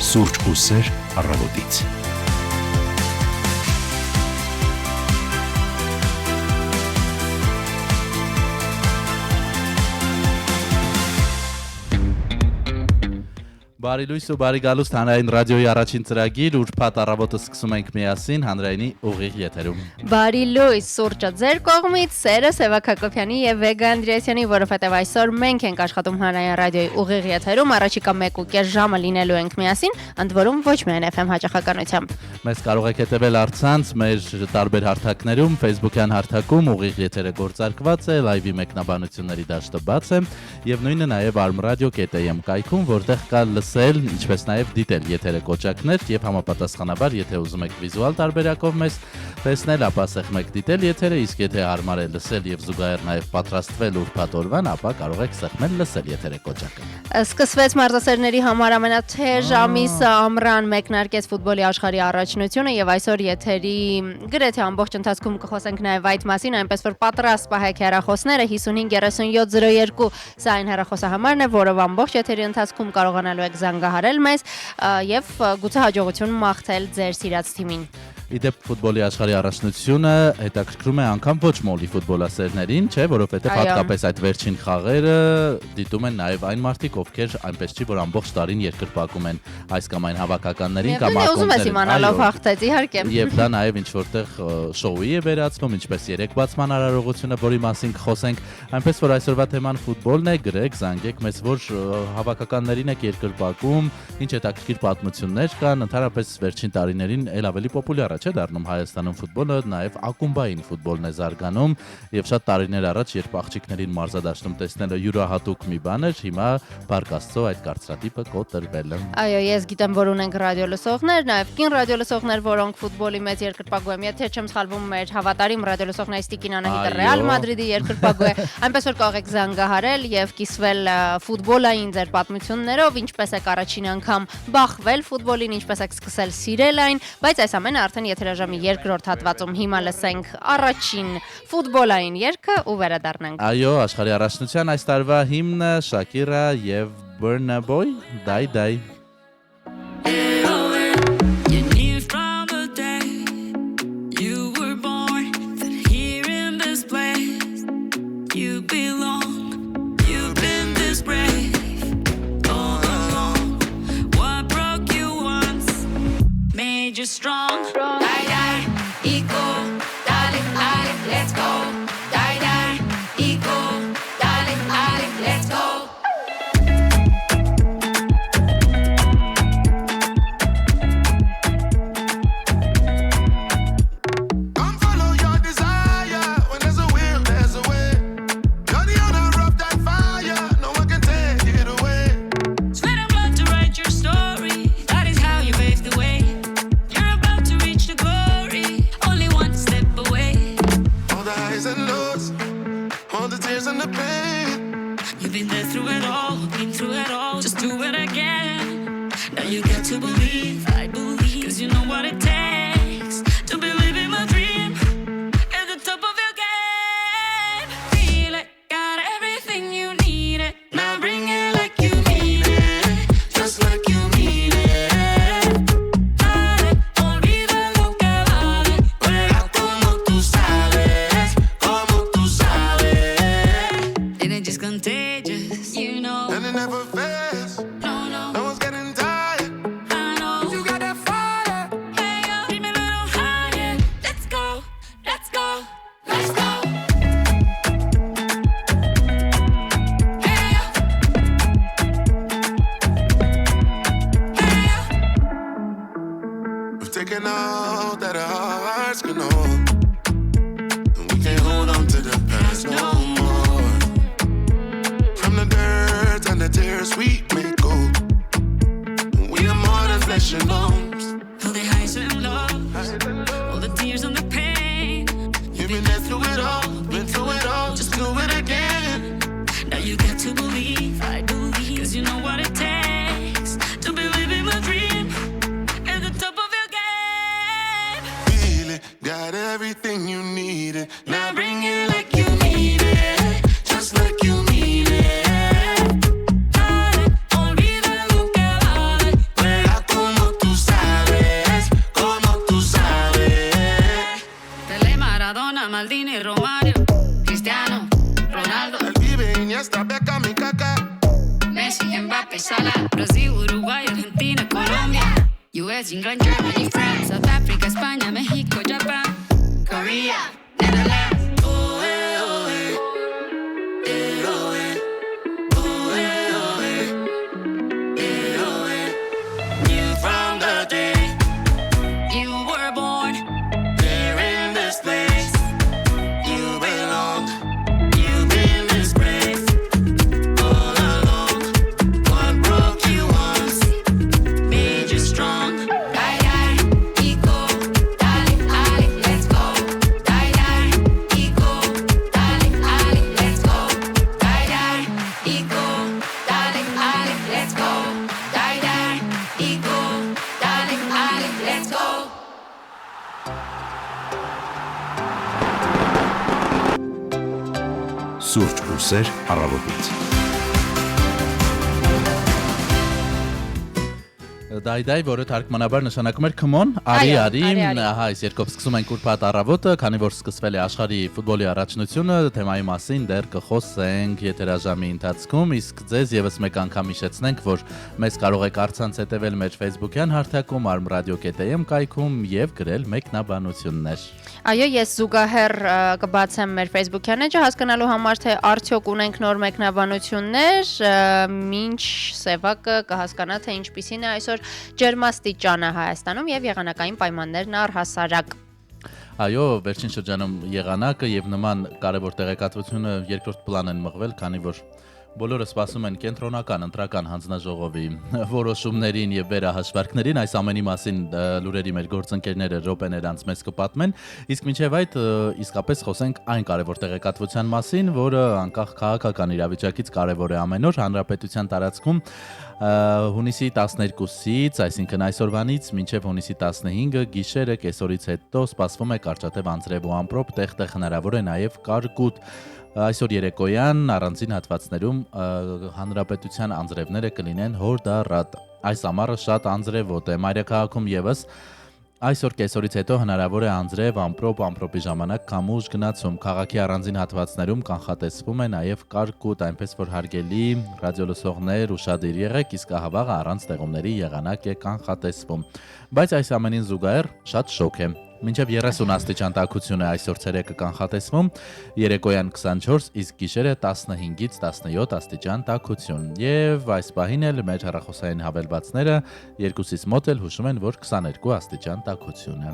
Սուրճ ու սեր առավոտից։ Բարի լույս ու բարի գալուստ հանրային ռադիոյի առաջին ծրագիր ուրբաթ առավոտը սկսում ենք միասին հանրայինի ուղիղ եթերում։ Բարի լույս սուրճը ձեր կողմից, սերը Սևակ Հակոբյանի եւ Վեգա Անդրեասյանի, որովհետեւ այսօր մենք ենք աշխատում հանրային ռադիոյի ուղիղ եթերում, առաջիկա 1.5 ժամը լինելու ենք միասին, ընդ որում ոչ միայն FM հաճախականությամբ։ Մեզ կարող եք հետևել առցանց մեր տարբեր հարթակներում, Facebook-յան հարթակում ուղիղ եթերը գործարկված է, լայվի մեկնաբանությունների դաշտը բաց է եւ նույնը նաեւ armradio.am կայքում, որտեղ կա լսել, ինչպես նաև դիտել եթերը կոճակներ եւ համապատասխանաբար, եթե ուզում եք վիզուալ տարբերակով մեզ տեսնել, ապա սեղմեք դիտել եթերը, իսկ եթե հարմար է լսել եւ զուգահեռ նաև պատրաստվել ուրբաթ օրվան, ապա կարող եք սեղմել լսել եթերը կոճակը։ Սկսվեց մարզասերների համար ամենաթեժ ամիսը ամռան մեկնարկեց ֆուտբոլի աշխարհի առաջնությունը եւ այսօր եթերի գրեթե ամբողջ ընթացքում կխոսենք նաև այդ մասին, այնպես որ պատրաստ պահեք հեռախոսները 553702 սա այն հեռախոսահամարն է, որով ամբողջ եթերի ընթացքում կարողանալու եք զանգահարել մեզ եւ գուցե հաջողություն մաղթել ձեր սիրած թիմին։ Իդեպ ֆուտբոլի աշխարհի առաջնությունը հետաքրքրում է անգամ ոչ մոլի ֆուտբոլասերներին, չէ, որովհետև հատկապես այդ վերջին խաղերը դիտում են նաև այն մարդիկ, ովքեր այնպես չի, որ ամբողջ տարին երկրպագում են այս կամ այն հավաքականներին կամ ակումբներին։ Ուզում ես իմանալով հաղթեց, իհարկե։ Եվ դա նաև ինչ որտեղ շոուի է վերածվում, ինչպես երեք բացման արարողությունը, որի մասին կխոսենք, այնպես որ այսօրվա թեման ֆուտբոլն է, գրեք, զանգեք մեզ, որ հավաքականներին եք երկրպագում, ինչ հետաքրքիր պատմություններ կան, ընդհանրապես վերջին տարիներին ել ավելի պոպուլյար չէ դառնում Հայաստանում ֆուտբոլը, նաև ակումբային ֆուտբոլն է զարգանում եւ շատ տարիներ առաջ, երբ աղջիկներին մարզադաշտում տեսնելը յուրահատուկ մի բան էր, հիմա բարգ Աստծո այդ կարծրատիպը կոտրվել է։ Այո, ես գիտեմ, որ ունենք ռադիո լսողներ, նաև կին ռադիո լսողներ, որոնք ֆուտբոլի մեծ երկրպագու են, եթե չեմ սխալվում, մեր հավատարիմ ռադիո լսողն այս Տիկին Անահիտը Ռեալ Մադրիդի երկրպագու է, այնպես որ կարող եք զանգահարել եւ կիսվել ֆուտբոլային ձեր պատմություններով, ինչպես եք առաջին անգամ բախվել ֆուտբոլին, ինչպես եք սկսել սիրել այն, բայց այս ամենը արդեն եթերաժամի երկրորդ հատվածում հիմա լսենք առաջին ֆուտբոլային երգը ու վերադառնանք։ Այո, աշխարհի առաջնության այս տարվա հիմնը Շակիրա եւ Burna Boy, Dai Dai։ You're strong. Die, die, equal, darling, darling, let's go. Die, die, equal, darling, darling, let's go. Come follow your desire. When there's a will, there's a way. You're the owner of that fire. No one can take it away. Sweat and blood to write your story. That is how you pave the way. And the pain. You've been there through it all, been through it all. Just do it again. Now you got to believe, I believe, 'cause you know what it takes to believe in my dream. At the top of your game, feel it, got everything you need it. Now bring it like you mean it, just like you mean it. Dale, olvida lo que vale, juega como tú sabes, como tú sabes. just contagious, you know. And it never fails. No, no. No one's getting tired. I know. You got that fire. Hey, yo, bring me a little higher. Let's go, let's go, let's go. Hey, yo. Hey, yo. We've taken all that our hearts can hold, and we can't hold on to the past no more. From the dirt and the tears we may go, we are more than flesh and bones. All the highs and lows, all the tears and the pain. You've been there through it all, been through it all. Just do it again. Now you got to believe, I believe, 'cause you know what it takes to believe in my dream. At the top of your game, Feel it, got everything you needed. Now bring it like you need it, just like you mean it. dale, olvida lo que vale. Juega como Maradona, Maldini, Romario, Cristiano, Ronaldo, El Pibe, Iniesta, Beckham y Kaká. Messi, Mbappé, Salah, Brasil, Uruguay, Argentina, Colombia, US, England, Germany, France, South Africa, España, México, Japan, Korea, Netherlands. Oh, eh, oh, eh. Eh, oh, eh. Oh, eh, oh, eh. Eh, oh, eh. You from the day You were born, here in this place. You belong. You've been disgraced all along. What broke you once made you strong. die, die, ego, dale, ale, let's go, die, die, ego, dale, ale, let's go, die, die, ego, dale, ale, let's go, die, die, ego, dale, ale, let's go. Սուրճ հուսեր առավոտից։ Դայ, որը թարգմանաբար նշանակում էր Come on, արի, արի, արի։ ահա, այս երկով սկսում ենք ուրբաթ առավոտը, քանի որ սկսվել է աշխարհի ֆուտբոլի առաջնությունը, թեմայի մասին դեռ կխոսենք եթերաժամի ընթացքում, իսկ ձեզ եւս մեկ անգամ հիշեցնենք, որ մեզ կարող եք առցանց հետևել մեր Facebook-յան հարթակում, armradio.am կայքում եւ գրել մեկնաբանություններ։ Այո, ես զուգահեռ կբացեմ մեր Facebook-յան էջը հասկանալու համար, թե արդյոք ունենք նոր մեկնաբանություններ, մինչ Սևակը կհասկանա, թե ինչպիսին է այսօր ջերմաստիճանը Հայաստանում եւ եղանակային պայմաններն առհասարակ։ Այո, վերջին շրջանում եղանակը եւ նման կարևոր տեղեկատվությունը երկրորդ պլան են մղվել, քանի որ բոլորը սպասում են կենտրոնական ընտրական հանձնաժողովի որոշումներին եւ վերահաշվարկներին, այս ամենի մասին լուրերի մեր գործընկերները Ռոպեներանց մեզ կպատմեն, իսկ մինչեւ այդ իսկապես խոսենք այն կարևոր տեղեկատվության մասին, որը անկախ քաղաքական իրավիճակից կարևոր է ամեն օր հանրապետության տարածքում հունիսի 12-ից, այսինքն այսօրվանից մինչև հունիսի 15-ը գիշերը կեսօրից հետո սպասվում է կարճատև անձրև ու ամպրոպ, տեղ-տեղ հնարավոր է նաև կարկուտ։ Այսօր երեկոյան առանձին հատվածներում հանրապետության անձրևները կլինեն հորդառատ։ Այս ամառը շատ անձրևոտ է մայրաքաղաքում եւս այսօր կեսօրից հետո հնարավոր է անձրև, ամպրոպ, ամպրոպի ժամանակ կամուժ գնացում։ Քաղաքի առանձին հատվածներում կանխատեսվում է նաև կարկուտ, այնպես որ հարգելի ռադիոլսողներ ուշադիր եղեք, իսկ ահավաղը առանց տեղումների եղանակ է կանխատեսվում։ Բայց այս ամենին զուգահեռ շատ շոկ է։ Մինչև 30 աստիճան տաքություն է այսօր ցերեկը կանխատեսվում, երեկոյան 24, իսկ գիշերը 15-ից 17 աստիճան տաքություն։ Եվ այս պահին էլ մեր հեռախոսային հավելվածները երկուսից մոտ էլ հուշում են, որ 22 աստիճան տաքություն է։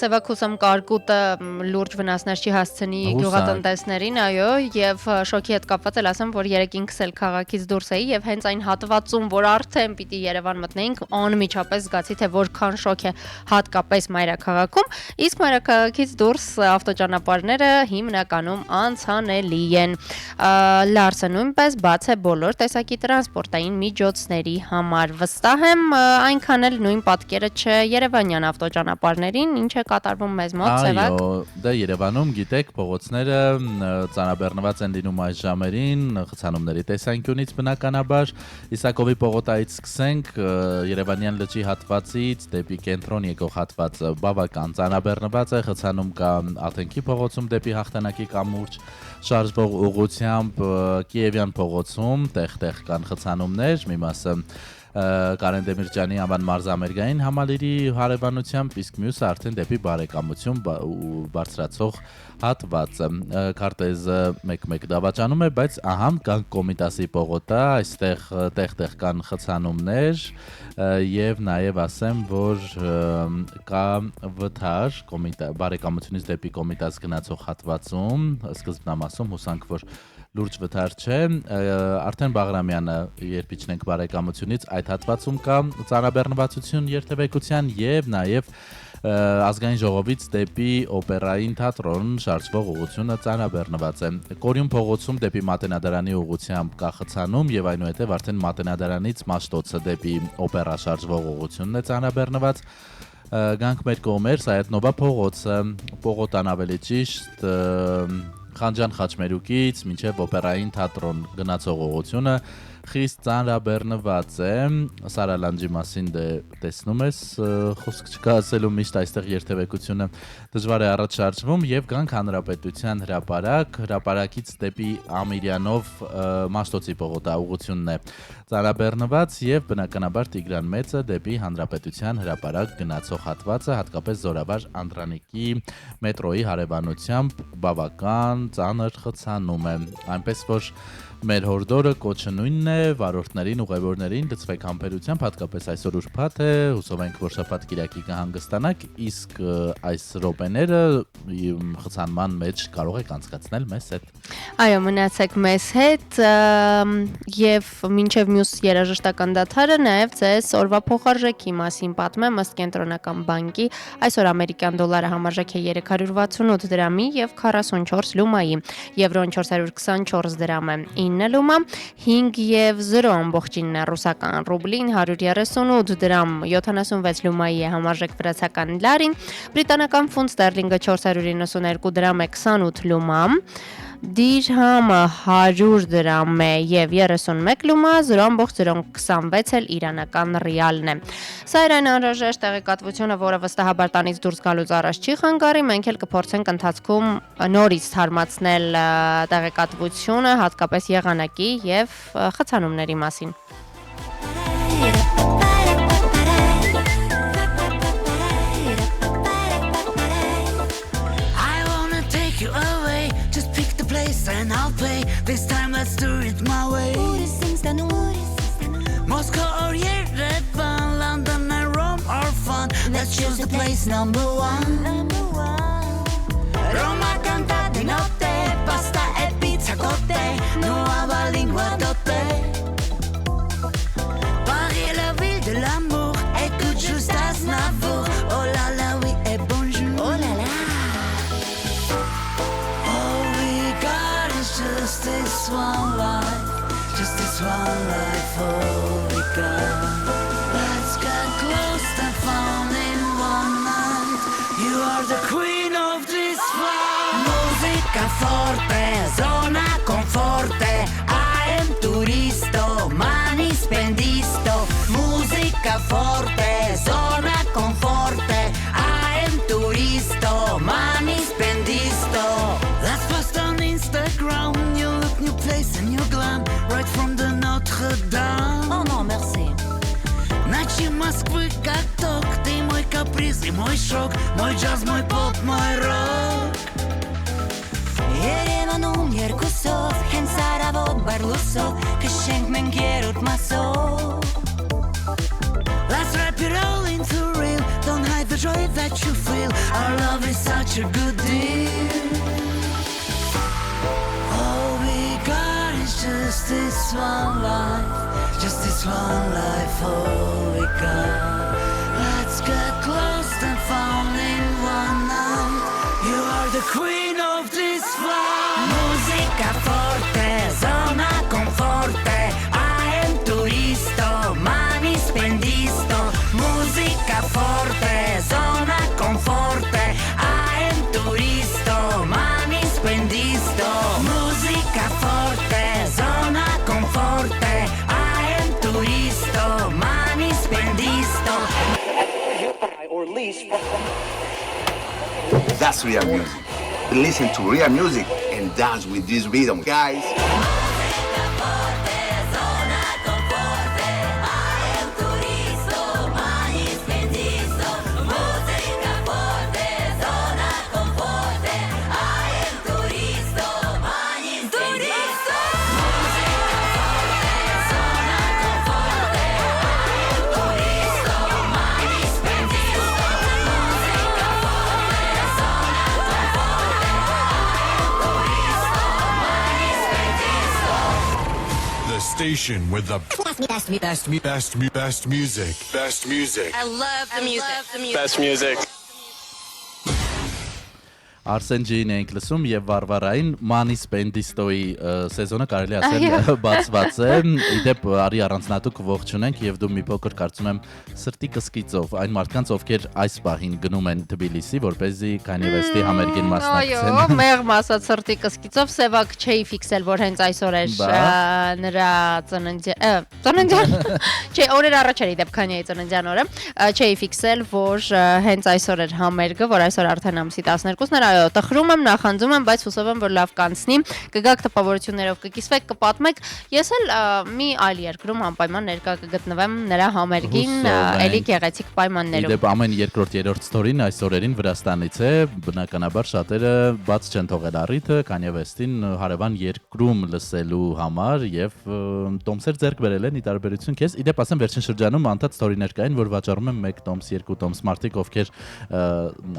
Սևակ հուսամ կարկուտը լուրջ վնասներ չի հասցնի գյուղատնտեսներին, այո, եւ շոկի հետ կապված էլ ասեմ, որ երեք ինքս էլ քաղաքից դուրս էի եւ հենց այն հատվածում, որ արդեն պիտի Երևան մտնեինք, անմիջապես զգացի, թե որքան շոկ է հատկապես մայրաքաղաքում։ Իսկ մայրաքաղաքից դուրս ավտոճանապարհները հիմնականում անցանելի են։ Լարսը նույնպես բաց է բոլոր տեսակի տրանսպորտային միջոցների համար։ Վստահ եմ, այնքան էլ նույն պատկերը չէ երևանյան ավտոճանապարհներին, ինչ է կատարվում մեզ մոտ, Սևակ։ Այո, դե Երևանում գիտեք, փողոցները ծանրաբեռնված են լինում այս ժամերին, խցանումների տեսանկյունից բնականաբար։ Իսակովի պողոտայից սկսենք, Երևանյան լճի հատվածից դեպի կենտրոն եկող հատվածը բավական ծանրաբեռնված է, խցանում կա Աթենքի փողոցում դեպի Հաղթանակի կամուրջ շարժվող ուղղությամբ, Կիևյան փողոցում տեղ-տեղ կան խցանումներ, մի մասը Կարեն Դեմիրճյանի անվան մարզամերգային համալիրի հարևանությամբ, իսկ մյուսը արդեն դեպի բարեկամություն բարձրացող հատվածը։ Քարտեզը մեկ-մեկ դավաճանում է, բայց ահա կան Կոմիտասի պողոտա, այստեղ տեղ-տեղ կան խցանումներ եւ նաեւ ասեմ, որ կա վթար բարեկամությունից դեպի Կոմիտաս գնացող հատվածում, սկզբնամասում հուսանք, որ լուրջ վթար չէ, արդեն Բաղրամյանը երբիչն ենք բարեկամությունից այդ հատվածում կա ծանրաբեռնվածություն երթևեկության եւ նաեւ ազգային ժողովից դեպի օպերային թատրոն շարժվող ուղղությունը ծանրաբեռնված է։ Կորյուն փողոցում դեպի Մատենադարանի ուղղությամբ կա խցանում եւ այնուհետեւ արդեն Մատենադարանից Մաշտոցը դեպի օպերա շարժվող ուղղությունն է ծանրաբեռնված։ Գանք մեր կողմեր Սայեդնովա փողոցը, Պողոտան ավելի ճիշտ Խանջան Խաչմերուկից մինչև օպերային թատրոն գնացող ուղղությունը խիստ ծանրաբեռնված է Սարա Լանջի մասին տեսնում ես խոսք չկա ասելու միշտ այստեղ երթևեկությունը դժվար է առաջ շարժվում եւ գանք հանրապետության հրապարակից դեպի Ամիրյանով Մաշտոցի պողոտա ուղղությունն է ծանրաբեռնված եւ բնականաբար Տիգրան Մեծը դեպի հանրապետության հրապարակ գնացող հատվածը հատկապես Զորավար Անդրանիկի մետրոյի հարևանությամբ բավական ծանր խցանում է այնպես որ մեր հորդորը կոչը նույնն է վարորդներին ուղևորներին լցվեք համբերությամբ հատկապես այսօր ուրբաթ է հուսով ենք որ շաբաթ կիրակի կհանգստանաք իսկ այս րոպեները խցանման մեջ կարող եք անցկացնել մեզ հետ Այո մնացեք մեզ հետ եւ մինչեւ մյուս երաժշտական դադարը նաեւ ձեզ օրվա փոխարժեքի մասին պատմեմ ըստ կենտրոնական բանկի այսօր ամերիկյան դոլարը համարժեք է 368 դրամի եւ 44 լումայի եվրոն 424 դրամ է 9 լումա 5.0 ռուսական ռուբլին 138 դրամ 76 լումայի է համարժեք վրացական լարին բրիտանական ֆունտ ստերլինգը 492 դրամ է 28 լումա Դիրհամը 100 դրամ է եւ 31 լումա 0.026 էլ իրանական ռիալն է։ Սա էր այն անհրաժեշտ տեղեկատվությունը, որը վստահաբար տանից դուրս գալուց առաջ չի խանգարի, մենք էլ կփորձենք ընթացքում նորից թարմացնել տեղեկատվությունը, հատկապես եղանակի եւ խցանումների մասին։ And I'll pay. This time let's do it my way. Moscow or Yerevan, London and Rome are fun. Let's choose the place number one. Roma canta di notte, pasta e pizza cotte, nuova lingua dotte. Paris est la ville de l'amour, écoute juste Aznavour. Oh là là oui et bonjour. Oh là là. Just this one life, oh we got. Let's get close and found in one night. You are the queen of this flight. Musica forte, zona conforte. I am turisto, mani spendisto. Musica forte, zona conforte. I am turisto, mani spendisto. Let's post on Instagram. New place and new glam, right from the Notre Dame. Oh non, merci. Начи Москвы как ток, ты мой каприз и мой шок, мой джаз, мой поп, мой рок. Երևանում երկուսով, հենց արավով բարլուսով, կշենք մենք երրորդ մասով. Let's wrap it all into real, don't hide the joy that you feel, our love is such a good deal. Just this one life, oh we got. Let's get close and found in one night. You are the queen of this flight. Musica forte, zona conforte. I am turisto, mani spendisto. Musica forte, zona conforte. I am turisto, mani spendisto. Musica forte. Zona conforte, I am turisto, mani spendisto. Or lease. That's real music. Listen to real music and dance with this rhythm, guys. Station with the best music. Best music. I love the music. Best music. Արսեն Ջին էինք լսում եւ Վարվարային Մանիս Պենդիստոյի սեզոնը կարելի ասել բացված է։ Իդեպ արի առանձնատուկ ողջունենք եւ դու մի փոքր կարծում եմ սրտի կսկիծով այն մարդկանց ովքեր այս պահին գնում են Թբիլիսի որպեսզի Kanye West-ի համերգին մասնակցեն։ Այո, մեղմ ասած սրտի կսկիծով սևակ չէի ֆիքսել որ հենց այսօր էր նրա ծննդյան չէ օրեր առաջ էր իդեպ Kanye-ի ծննդյան օրը չէի ֆիքսել որ հենց այսօր էր համերգը որ այսօր արդեն ամսի 12-ն էր այո տխրում եմ նախանձում եմ բայց հուսով եմ որ լավ կանցնի կգաք տպավորություններով կկիսվեք կպատմեք ես էլ մի այլ երկրում անպայման ներկա կգտնվեմ նրա համերգին էլի գեղեցիկ պայմաններում Իդեպ ամեն երկրորդ երրորդ ստորին այս օրերին Վրաստանից է բնականաբար շատերը բաց չեն թողել առիթը Kanye West-ին հարևան երկրում լսելու համար եւ տոմսեր ձեռք բերել են ի տարբերություն քեզ իդեպ ասեմ վերջին շրջանում անդադ ստորիներ կային որ վաճառում են 1 տոմս 2 տոմս մարդիկ ովքեր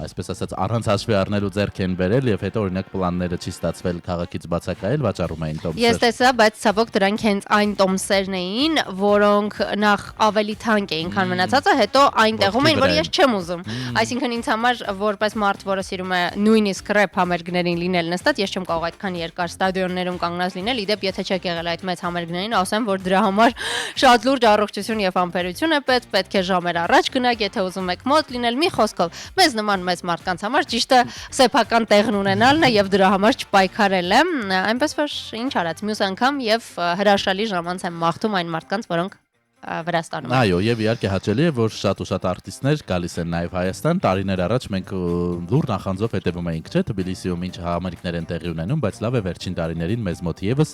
այսպես ասած առանց հաշվի առնելու ձեռք են բերել եւ հետո օրինակ պլանները չի ստացվել քաղաքից բացակայել վաճառում էին տոմսեր Ես տեսա բայց ցավոք դրանք հենց այն տոմսերն էին որոնք նախ ավելի թանկ էին քան մնացածը հետո այնտեղում էին որ ես չեմ ուզում այսինքն ինձ համար որպես մարդ որը սիրում է նույնիսկ рэփ համերգներին լինել նստած ես չեմ կարող այդքան երկար ստադիոններում կանգնած լինել իդեպ եթե չեք եղել այդ մեծ համերգներին ասեմ որ դրա համար շատ լուրջ առողջություն եւ համբերություն է պետք է ժամեր առաջ գնաք եթե ուզում եք մոտ լինել մի խոսքով մեզ նման մեծ մարդկանց համար ճիշտը սեփական տեղն ունենալն է եւ դրա համար չպայքարել եմ այնպես որ ինչ արած մյուս անգամ եւ հրաշալի ժամանց եմ մաղթում այն մարդկանց որոնք Վրաստանում Այո, եւ իհարկե հաճելի է, որ շատ ու շատ արտիստներ գալիս են նաեւ Հայաստան։ Տարիներ առաջ մենք լուր նախանձով հետևում էինք, չէ՞, Թբիլիսիում ինչ համերգներ են տեղի ունենում, բայց լավ է վերջին տարիներին մեզ մոտ եւս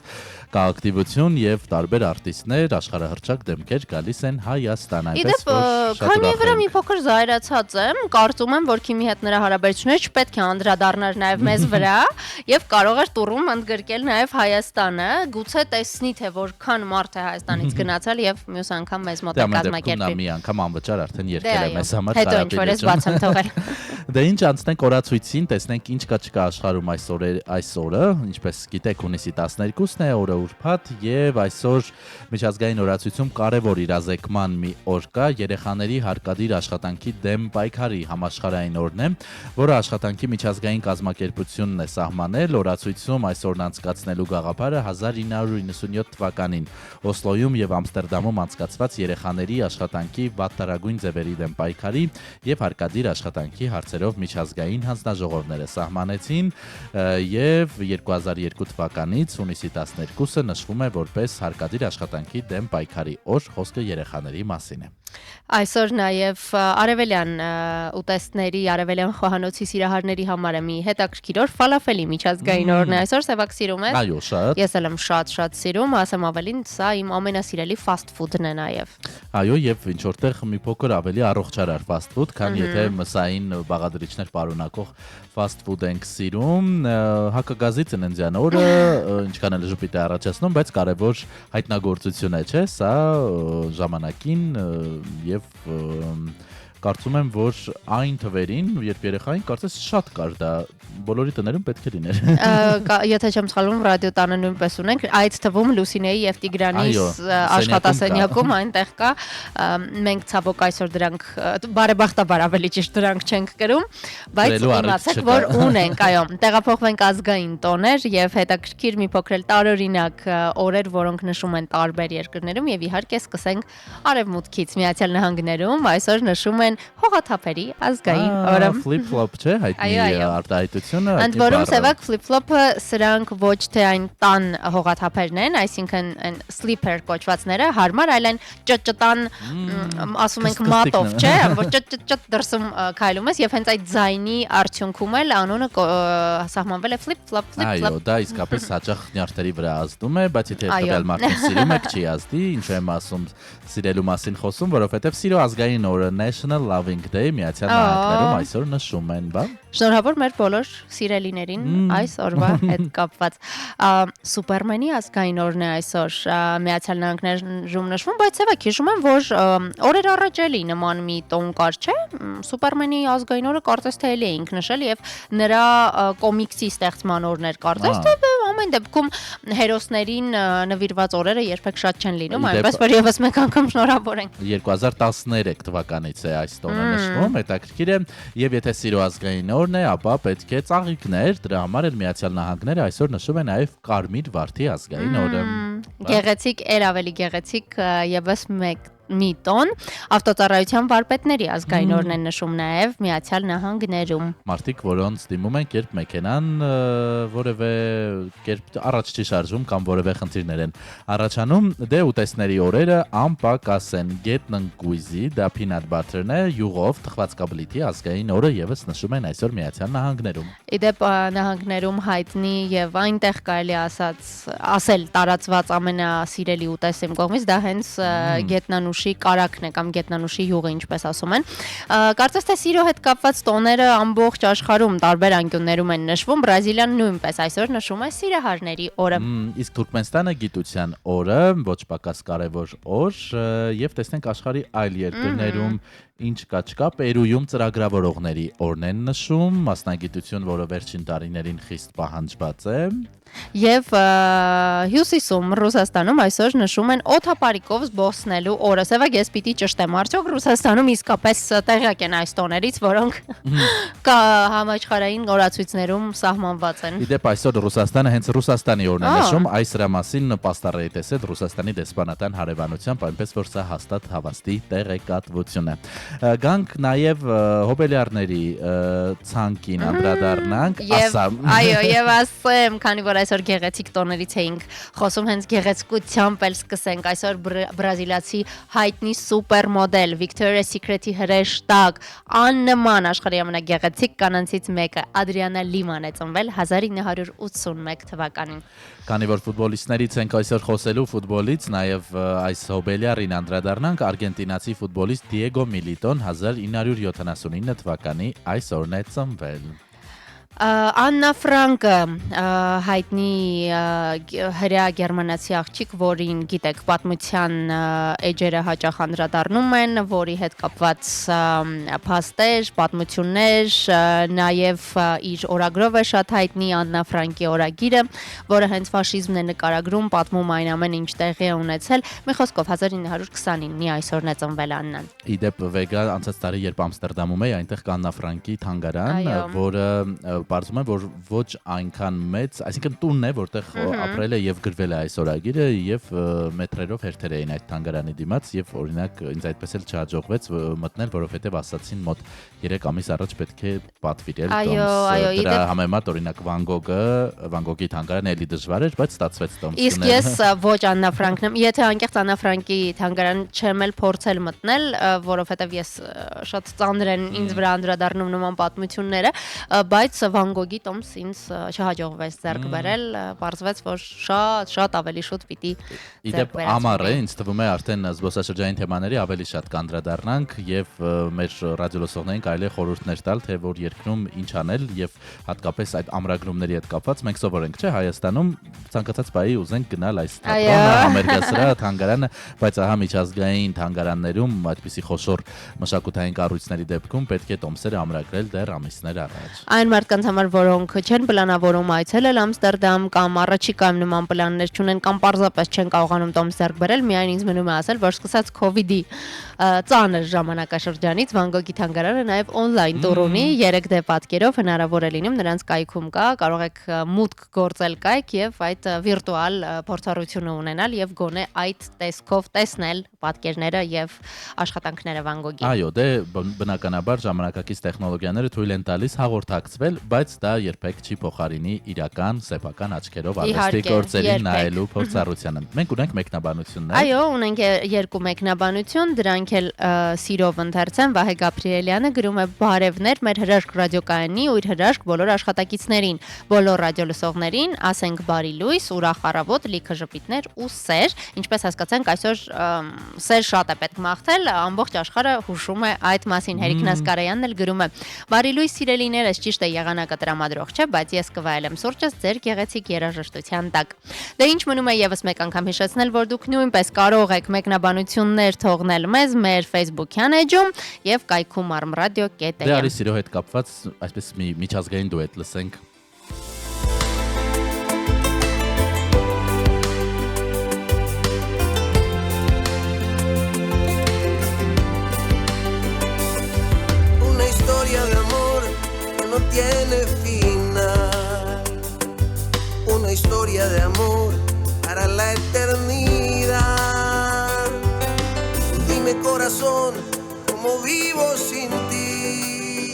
կա ակտիվություն եւ տարբեր արտիստներ, աշխարհահռչակ դեմքեր գալիս են Հայաստան, այնպես որ քանի վրա մի փոքր զայրացած եմ, կարծում եմ, որ քիմի հետ նրա հարաբերությունները չպետք է անդրադառնար նաեւ մեզ վրա եւ կարող էր տուրում ընդգրկել նաեւ Հայաստանը, գուցե տեսնի թե որքան մարդ է Հայաստանից գնացել եւ մյուս անգամ մեզ մոտ կազմակերպի։ Մի անգամ անվճար արդեն եկել է մեզ համար հետո ինչ որ ես բաց եմ թողել։ Դե ինչ անցնենք օրացույցին, տեսնենք ինչ կա չկա աշխարհում այսօրը, ինչպես գիտեք հունիսի 12-ն է, օրը ուրբաթ եւ այսօր միջազգային օրացույցում կարևոր իրազեկման մի օր կա, երեխաների հարկադիր աշխատանքի դեմ պայքարի համաշխարհային օրն է, որը աշխատանքի միջազգային կազմակերպությունն է սահմանել, օրացույցում այսօրն անցկացնելու գաղափարը 1997 թվականին Օսլոյում եւ Ամստերդամում անցկացված երեխաների աշխատանքի վատթարագույն ձևերի դեմ պայքարի եւ հարկադիր աշխատանքի հարցերով միջազգային հանձնաժողովները սահմանեցին եւ 2002 թվականից հունիսի 12-ը նշվում է որպես հարկադիր աշխատանքի դեմ պայքարի օր, խոսքը երեխաների մասին է։ Այսօր նաև արևելյան ուտեստների, արևելյան խոհանոցի սիրահարների համար է մի հետաքրքիր օր, ֆալաֆելի միջազգային օրն է այսօր, սևակ սիրում ես։ Այո, շատ։ Ես էլ եմ շատ սիրում, ասեմ ավելին, սա իմ ամենասիրելի fast food-ն է նաև։ Այո, եւ ինչ որտեղ մի փոքր ավելի առողջարար fast food, քան եթե մսային բաղադրիչներ պարունակող fast food ենք սիրում, հակագազի ծննդյան օրը, ինչքան էլ ժպիտ է առաջացնում, բայց կարևոր հայտնագործություն է, չէ՞, սա ժամանակին եւ կարծում եմ, որ այն թվերին, երբ երեխային կարծես շատ կար դա բոլորի տներում պետք է լիներ։ Եթե չեմ սխալվում, ռադիոտանը նույնպես ունենք, այդ թվում Լուսինեի եւ Տիգրանի աշխատասենյակում այնտեղ կա։ Մենք ցավոք այսօր դրանք բարեբախտաբար ավելի ճիշտ դրանք չենք կրում, բայց իմացեք, որ ունենք, այո, տեղափոխվենք ազգային տոներ եւ հետաքրքիր մի փոքր տարօրինակ օրեր, որոնք նշում են տարբեր երկրներում եւ իհարկե սկսենք արևմուտքից Միացյալ Նահանգներում, այսօր նշում են հողաթափերի ազգային օրը։ Flip-flop չէ, հայտնի արտահայտությունը։ Ընդ որում սևակ flip-flop-ը սրանք ոչ թե այն տան հողաթափերն են, այսինքն այն sleeper կոչվածները հարմար, այլ այն ճճտան, ասում ենք մատով, չէ, որ ճճճ դրսում քայլում ես եւ հենց այդ ձայնի արդյունքում էլ անունը սահմանվել է flip-flop, flip-flop։ Այո, դա իսկապես հաճախ նյարդերի վրա ազդում է, բայց եթե տվյալ մարդուն սիրում եք, չի ազդի, ինչու եմ ասում սիրելու մասին խոսում, որովհետեւ սիրո ազգային օրը National Loving Day Միացյալ Նահանգներում այսօր նշում են, բա։ Շնորհավոր մեր բոլոր սիրելիներին այս օրվա հետ կապված։ Սուպերմենի ազգային օրն է այսօր Միացյալ Նահանգներում նշվում, բայց սևակ հիշում եմ, որ օրեր առաջ էլի նման մի տոն կար, չէ՞։ Սուպերմենի ազգային օրը կարծես թե էլի էինք նշել եւ նրա կոմիքսի ստեղծման օրն էր կարծես թե Ամեն դեպքում հերոսներին նվիրված օրերը երբեք շատ չեն լինում, այնպես որ եւս մեկ անգամ շնորհավոր ենք։ 2013 թվականից է այս տոնը նշվում, հետաքրքիր է, եւ եթե սիրո ազգային օրն է, ապա պետք է ծաղիկներ, դրա համար էլ Միացյալ Նահանգները այսօր նշում է նաեւ Կարմիր Վարդի ազգային օրը։ Գեղեցիկ, ավելի գեղեցիկ եւս մի տոն ավտոծառայության վարպետների ազգային օրն են նշում նաև Միացյալ Նահանգներում։ Մարդիկ, որոնց դիմում են, երբ մեքենան որևէ կերպ առաջ չի շարժում կամ որևէ խնդիրներ են առաջանում, դե ուտեստների օրերը անպակաս են։ Գետնն գույզի, դա peanut butter-ն է, յուղով թխվածքաբլիթի ազգային օրը եւս նշում են այսօր Միացյալ Նահանգներում։ Իդեպ նահանգներում հայտնի եւ այնտեղ կարելի ասել տարածված ամենասիրելի ուտեստ իմ կողմից դա հենց գետնանուշի կարակն է կամ գետնանուշի յուղը, ինչպես ասում են։ Կարծես թե սիրո հետ կապված տոները ամբողջ աշխարհում տարբեր անկյուններում են նշվում, Բրազիլիան նույնպես այսօր նշում է սիրահարների օրը։ Իսկ Թուրքմենստանը գիտության օրը, ոչ պակաս կարևոր օր, եւ տեսնենք աշխարհի այլ երկրներում ինչ կա չկա, Պերույում ծրագրավորողների օրն են նշում, մասնագիտություն, որը վերջին տարիներին խիստ պահանջված է։ Եվ հյուսիսում Ռուսաստանում այսօր նշում են օդապարիկով զբոսնելու օրը։ Սևակ ես պիտի ճշտեմ, արդյոք Ռուսաստանում իսկապես տեղյակ են այս տոներից, որոնք համաշխարհային օրացույցներում սահմանված են։ Իդեպ այսօր Ռուսաստանը հենց Ռուսաստանի օրն է նշում, այս դրա մասին պաստառ է տեսել Ռուսաստանի դեսպանատան հարևանությամբ, այնպես որ սա հաստատ հավաստի տեղեկատվություն է։ Գանք նաև հոբելյարների ցանկին անդրադառնանք, ասամ։ Այո, եւ ասեմ, քանի որ այսօր գեղեցիկ տոներից էինք խոսում, հենց գեղեցկությամբ էլ սկսենք։ Այսօր բրազիլացի հայտնի սուպերմոդել Victoria's Secret-ի հրեշտակ աննման աշխարհի ամենագեղեցիկ կանանցից մեկը Ադրիանա Լիման է ծնվել 1981 թվականին։ Քանի որ ֆուտբոլիստներից ենք այսօր խոսելու ֆուտբոլից, նաև այս հոբելյարին անդրադառնանք, արգենտինացի ֆուտբոլիստ Դիեգո Միլիտոն 1979 թվականի այսօրն է ծնվել։ Աննա Ֆրանկը հայտնի հրեա գերմանացի աղջիկ, որին գիտեք պատմության էջերը հաճախ անդրադառնում են, որի հետ կապված փաստեր, պատմություններ, նաև իր օրագրով է շատ հայտնի Աննա Ֆրանկի օրագիրը, որը հենց ֆաշիզմն է նկարագրում, պատմում այն ամեն ինչ տեղի է ունեցել։ Մի խոսքով 1929-ի այսօրն է ծնվել Աննան։ Իդեպ Վեգա անցած տարի երբ Ամստերդամում էի, այնտեղ կա Աննա Ֆրանկի թանգարան, որը պարզում է, որ ոչ այնքան մեծ, այսինքն տունն է, որտեղ ապրել է եւ գրվել է այս օրագիրը եւ մետրերով հերթեր էին այդ թանգարանի դիմաց եւ օրինակ ինձ այդպես էլ չհաջողվեց մտնել, որովհետեւ ասացին մոտ 3 ամիս առաջ պետք է պատվիրել տոմս։ Դրա համեմատ օրինակ Վան Գոգի թանգարանը էլի դժվար էր, բայց ստացվեց տոմս։ Իսկ ես ոչ Աննա Ֆրանկն եմ, եթե անկեղծ Աննա Ֆրանկի թանգարան չեմ էլ փորձել մտնել, որովհետեւ ես շատ ծանր են ինձ վրա անդրադառնում նման պատմությունները, բայց Վան Գոգի տոմս ինձ չհաջողվեց ձեռք բերել, պարզվեց, որ շատ ավելի շուտ պիտի ձեռք բերած։ Ամառ է, ինձ թվում է արդեն զբոսաշրջային թեմաների ավելի շատ կանդրադառնանք եւ մեր ռադիոլսողներին կարելի է խորհուրդներ տալ, թե որ երկրում ինչ անել եւ հատկապես այդ ամրագրումների հետ կապված մենք սովորենք, չէ, Հայաստանում ցանկացած բայի ուզենք գնալ այս թատրոնը, համերգասրահը, թանգարանը, բայց ահա միջազգային թանգարաններում այդպիսի խոշոր մշակութային կառույցների դեպքում պետք է տոմսերը ամրագրել դեռ ամիսներ առաջ։ Այն մարդկանց համար, որոնք չեն պլանավորում այցելել Ամստերդամ կամ առաջիկայում նման պլաններ չունեն կամ պարզապես չեն կարողանում տոմս ձեռք բերել, միայն ինձ մնում է ասել, որ սկսած COVID-ի ծանր ժամանակաշրջանից Վան Գոգի թանգարանը նաև on-line տուր ունի 3D պատկերով, հնարավոր է լինում նրանց կայքում կա, կարող եք մուտք գործել կայք եւ այդ վիրտուալ փորձառությունը ունենալ եւ գոնե այդ տեսքով տեսնել պատկերները եւ աշխատանքները Վան Գոգի։ Այո, դե բնականաբար ժամանակակից տեխնոլոգիաները թույլ են տալիս հաղորդակցվել, բայց դա երբեք չի փոխարինի իրական սեփական աչքերով արվեստի գործերին նայելու փորձառությանը։ Մենք ունենք մեկնաբանություններ։ Այո, ունենք երկու մեկնաբանություն, դրանք էլ սիրով ընթերցեմ։ Վահե Գաբրիելյանը գրում է բարևներ մեր հրաշք ռադիոկայանի ու իր հրաշք բոլոր աշխատակիցներին, բոլոր ռադիոլսողներին, ասենք բարի լույս, ուրախ առավոտ, լիքը ժպիտներ ու սեր։ Ինչպես հասկացանք, այսօր սեր շատ է պետք մաղթել, ամբողջ աշխարհը հուշում է այդ մասին։ Հերիկ Նասկարյանն էլ գրում է. Բարի լույս սիրելիներս, ճիշտ է եղանակը տրամադրող չէ, բայց ես կվայելեմ սուրճս ձեր գեղեցիկ երաժշտության տակ։ Դե ինչ մնում է եւս մեկ անգամ հիշեցնել, որ դուք նույնպես կարող եք մեկնաբանություններ թողնել մեզ մեր Facebook-յան էջում եւ կայքում armradio.am։ Դե արի սիրո հետ կապված այսպես մի միջազգային դուետ լսենք։ una historia de amor para la eternidad. Dime corazón, ¿cómo vivo sin ti?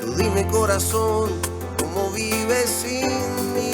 Tú dime corazón, ¿cómo vives sin mí?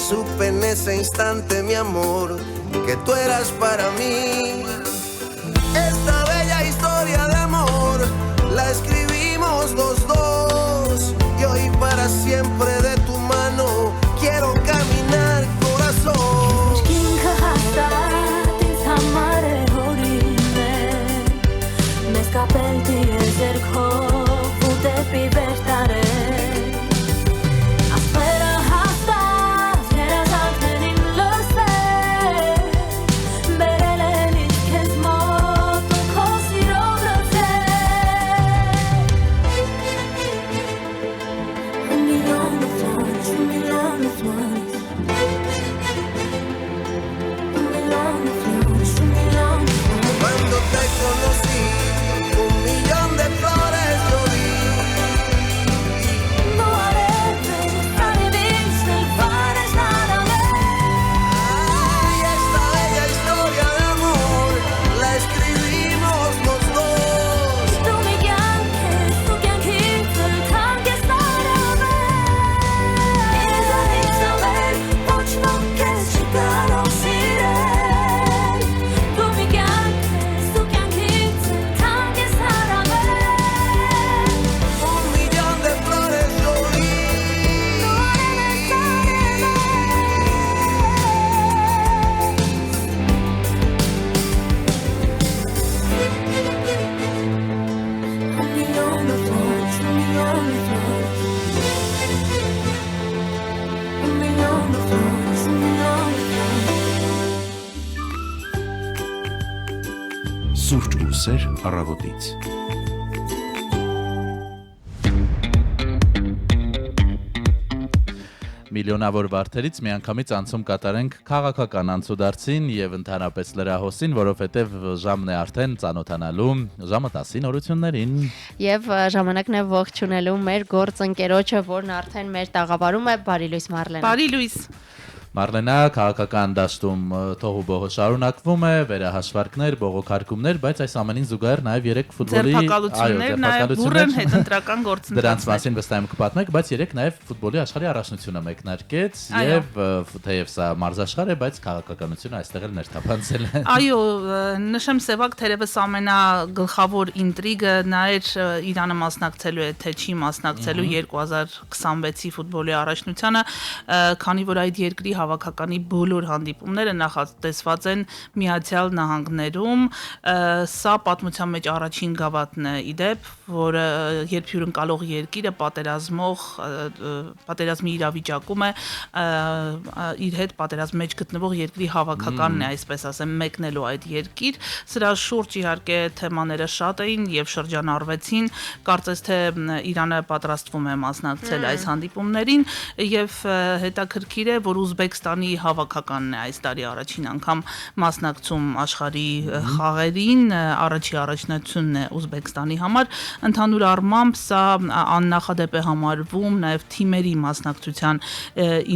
Supe en ese instante, mi amor, que tú eras para mí. Esta bella historia de amor la escribimos los dos. Y hoy para siempre de tu mano quiero caminar, corazón. Սուրճ ու սեր առավոտից։ Միլիոնավոր վարդերից միանգամից անցում կատարենք քաղաքական անցուդարձին եւ ընդհանրապես լրահոսին, որովհետեւ ժամն է արդեն ծանոթանալու ժամը 10-ի նորություններին։ Եվ ժամանակն է ողջունելու մեր գործընկերոջը, որն արդեն մեր տաղավարում է, Բարի լույս Մարլենա։ Բարի լույս։ Մարլենա, քաղաքական դաշտում թողու բողը շարունակվում է, վերահաշվարկներ, բողոքարկումներ, բայց այս ամենին զուգահեռ նաև 3 ֆուտբոլի ձերբակալություններ, նաև բուրըն հետընտրական գործընթացներ։ Դրանց մասին վստահ եմ կպատմեք, բայց 3 նաև ֆուտբոլի աշխարհի առաջնությունը մեկնարկեց եւ թեև սա մարզաշխարհ է, բայց քաղաքականությունը այստեղ էլ ներթափանցել է։ Այո, նշեմ Սևակ թերևս ամենագլխավոր ինտրիգը նա էր Իրանը մասնակցելու է, թե չի մասնակցելու 2026-ի ֆուտբոլի առաջնությանը, քանի որ այդ երկրի հավաքականի բոլոր հանդիպումները նախատեսված են Միացյալ Նահանգներում, սա պատմության մեջ առաջին գավաթն է իդեպ, որը երբ հյուրընկալող երկիրը պատերազմի իրավիճակում է, իր հետ պատերազմի մեջ գտնվող երկրի հավաքականն է, այսպես ասեմ, մեկնելու այդ երկիր, սրա շուրջ իհարկե թեմաները շատ էին եւ շրջանառվեցին, կարծես թե Իրանը պատրաստվում է մասնակցել այս հանդիպումներին եւ հետաքրքիր է, որ Ուզբեկստանի հավաքականն է այս տարի առաջին անգամ մասնակցում աշխարհի խաղերին, առաջի առաջնությունն է Ուզբեկստանի համար, ընդհանուր առմամբ սա աննախադեպ է համարվում նաև թիմերի մասնակցության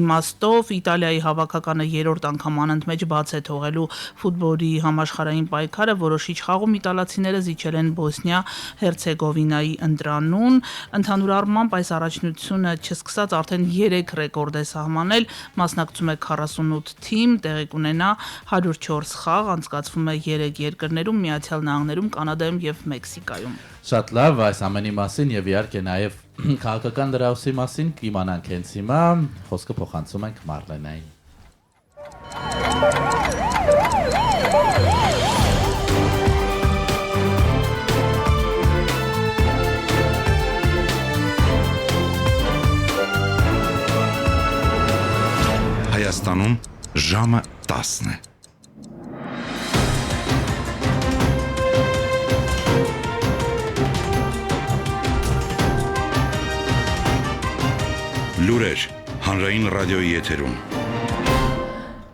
իմաստով, Իտալիայի հավաքականը երրորդ անգամ անընդմեջ բաց է թողելու ֆուտբոլի համաշխարհային պայքարը, որոշիչ խաղում իտալացիները զիջել են Բոսնիա Հերցեգովինայի ընտրանուն, ընդհանուր առմամբ այս առաջնությունը չսկսած արդեն 3 ռեկորդ է սահմանել, մասնակցում 48 թիմ, տեղի կունենա 104 խաղ, անցկացվում է 3 երկրներում՝ Միացյալ Նահանգներում, Կանադայում եւ Մեքսիկայում։ Շատ լավ, այս ամենի մասին եւ իհարկե նաեւ քաղաքական դրախոսի մասին կիմանանք հենց հիմա, խոսքը փոխանցում ենք Մարլենային։ Հայաստանում ժամը 10 է։ Լուրեր հանրային ռադիոյի եթերում։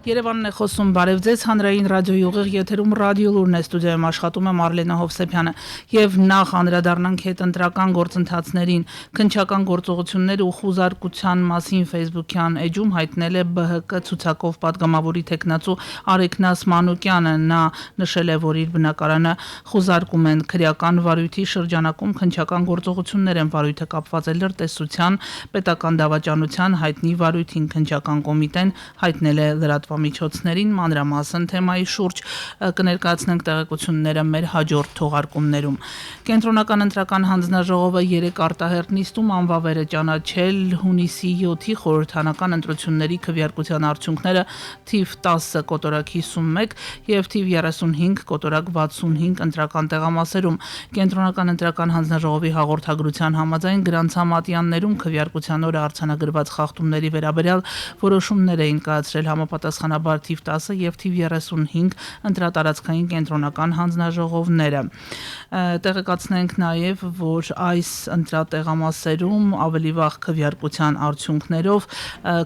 Երևանն է խոսում, բարև ձեզ, հանրային ռադիոյի ուղիղ եթերում ռադիոլուրն է, ստուդիայում աշխատում է Մարլենա Հովսեփյանը եւ նախ անդրադառնանք հետընտրական գործընթացներին, քննչական գործողություններ ու խուզարկության մասին Facebook-յան էջում հայտնել է ԲՀԿ ցուցակով падգամավորի տեխնացու Արեգնաս Մանուկյանը, նա նշել է, որ իր բնակարանը խուզարկում են քրեական վարույթի շրջանակում քննչական գործողություններ են, վարույթը կապված է լրտեսության, պետական դավաճանության, հայտնի վարույթին քննչական կոմիտեն հայտնել է միջոցներին մանրամասն թեմայի շուրջ կներկայացնենք տեղեկությունները մեր հաջորդ թողարկումներում։ Կենտրոնական ընտրական հանձնաժողովը 3 արտահերթ նիստում անվավեր է ճանաչել հունիսի 7-ի խորհրդանական ընտրությունների քվեարկության արդյունքները թիվ 10 կոտորակ 51 եւ թիվ 35 կոտորակ 65 ընտրական տեղամասերում։ Կենտրոնական ընտրական հանձնաժողովի հաղորդագրության համաձայն գրանցամատյաններում քվեարկության օրը արձանագրված խախտումների վերաբերյալ որոշումներ էին կայացրել համապատասխանաբար թիվ 10 եւ թիվ 35 ընտրատարածքային կենտրոնական հանձնաժողովները։ Տեղեկացնենք նաեւ, որ այս ընտրատեղամասերում ավելի վաղ քվեարկության արդյունքներով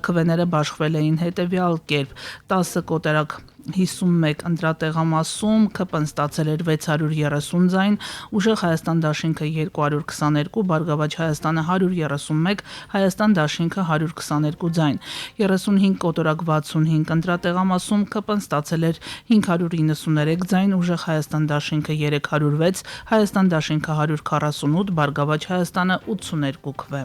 քվեները բաշխվել էին հետեւյալ կերպ. 10 կոտորակ 51 ընտրատեղամասում ԿՊ-ն ստացել էր 630 ձայն, Ուժեղ Հայաստան դաշինքը 222, Բարգավաճ Հայաստանը 131, Հայաստան դաշինքը 122 ձայն։ 35 կոտորակ 65 ընտրատեղամասում ԿՊ-ն ստացել էր 593 ձայն, Ուժեղ Հայաստան դաշինքը 306, Հայաստան դաշինքը 148, Բարգավաճ Հայաստանը 82 քվե։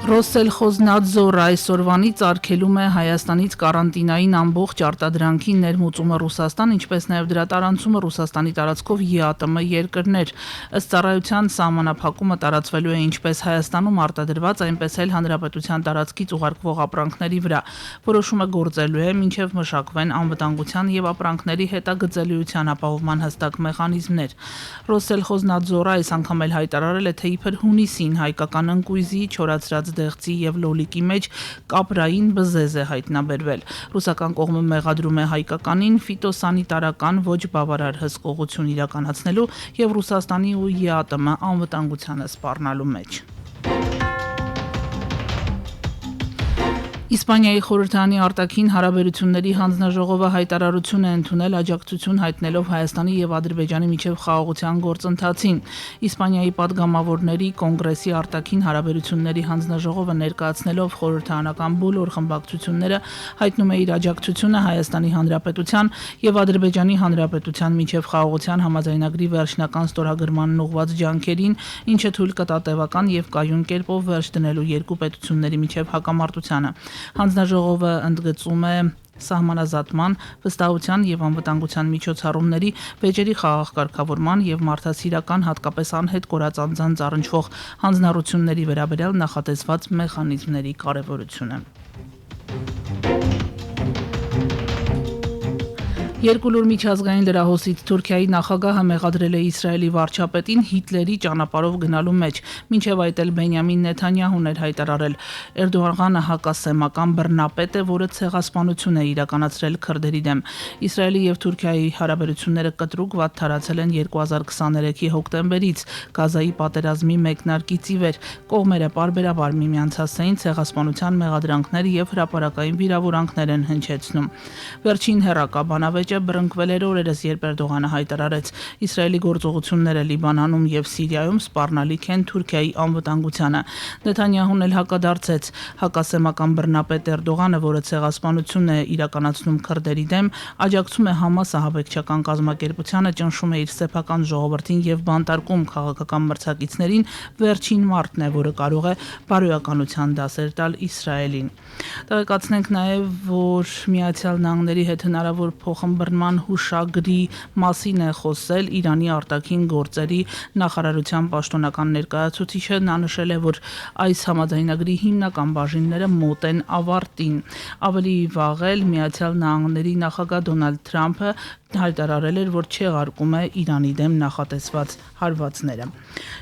Ռոսելխոզնադզորը այսօրվանից արգելում է Հայաստանից կարանտինային ամբողջ արտադրանքի ներմուծումը Ռուսաստան, ինչպես նաև դրա տարանցումը Ռուսաստանի տարածքով ԵԱՏՄ երկրներ։ Ըստ ծառայության սահմանափակումը տարածվելու է ինչպես Հայաստանում արտադրված, այնպես էլ հանրապետության տարածքից ուղարկվող ապրանքների վրա։ Որոշումը գործելու է մինչև մշակվեն անվտանգության եւ ապրանքների հետագծելիության ապահովման հստակ մեխանիզմներ։ Ռոսելխոզնադզորը այս անգամ էլ հայտարարել է, թե իբր հունիսին հայկական ընկույզի չորացրած դեղցի եւ լոլիկի մեջ կապրային բզեզ է հայտնաբերվել։ Ռուսական կողմը մեղադրում է հայկականին ֆիտոսանիտարական ոչ բավարար հսկողություն իրականացնելու եւ Ռուսաստանի ու ԵԱՏՄ անվտանգությանը սպառնալու մեջ։ Իսպանիայի խորհրդանի արտաքին հարաբերությունների հանձնաժողովը հայտարարություն է ընդունել աջակցություն հայտնելով Հայաստանի եւ Ադրբեջանի միջև խաղաղության գործընթացին։ Իսպանիայի падգամավորների կոնգրեսի արտաքին հարաբերությունների հանձնաժողովը ներկայացնելով խորհրդարանական բոլոր խմբակցությունները հայտնում է իր աջակցությունը Հայաստանի Հանրապետության եւ Ադրբեջանի Հանրապետության միջև խաղաղության համաձայնագրի վերջնական ստորագրմանն ուղղված ջանքերին, ինչը թույլ կտա տևական եւ կայուն կերպով վերջ դնելու երկու պետությունների միջև հակամարտությանը։ Հանձնաժողովը ընդգծում է սահմանազատման, վստահության եւ անվտանգության միջոցառումների, վեճերի խաղաղ կարգավորման եւ մարդասիրական, հատկապես անհետ կորած անձանց առնչվող հանձնառությունների վերաբերյալ նախատեսված մեխանիզմների կարեւորությունը։ Երկուլուր միջազգային լրահոսից Թուրքիայի նախագահը մեղադրել է Իսրայելի վարչապետին Հիտլերի ճանապարհով գնալու մեջ, մինչև այդ էլ Բենյամին Նեթանյահուն էր հայտարարել։ Էրդողանը հակասեմական բռնապետ է, որը ցեղասպանություն է իրականացրել քրդերի դեմ։ Իսրայելի եւ Թուրքիայի հարաբերությունները կտրուկ վատթարացել են 2023-ի հոկտեմբերից, Գազայի պատերազմի մեկնարկից ի վեր։ Կողմերը պարբերաբար միմյանց հասցեին ցեղասպանության մեղադրանքներ եւ հրապարակային վիրավորանքներ են հնչեցնում։ Վերջին հերակա բանավեճը աճը բռնկվել էր օրերս, երբ Էրդողանը հայտարարեց Իսրայելի գործողությունները Լիբանանում եւ Սիրիայում սպառնալիք են Թուրքիայի անվտանգությանը։ Նեթանյահուն էլ հակադարձեց հակասեմական բռնապետ Էրդողանը, որը ցեղասպանություն է իրականացնում քրդերի դեմ, աջակցում է Համաս ահաբեկչական կազմակերպությանը, ճնշում է իր սեփական ժողովրդին եւ բանտարկում քաղաքական մրցակիցներին, վերջին մարտն է, որը կարող է բարոյականության դասեր տալ Իսրայելին։ Տեղեկացնենք նաեւ, որ Միացյալ Նահանգների հետ հնարավոր փոխըմբռնման հուշագրի մասին է խոսել Իրանի արտաքին գործերի նախարարության պաշտոնական ներկայացուցիչը, նա նշել է, որ այս համաձայնագրի հիմնական բաժինները մոտ են ավարտին։ Ավելի վաղ էլ Միացյալ Նահանգների նախագահ Դոնալդ Թրամփը հայտարարել էր, որ չեղարկում է Իրանի դեմ նախատեսված հարվածները։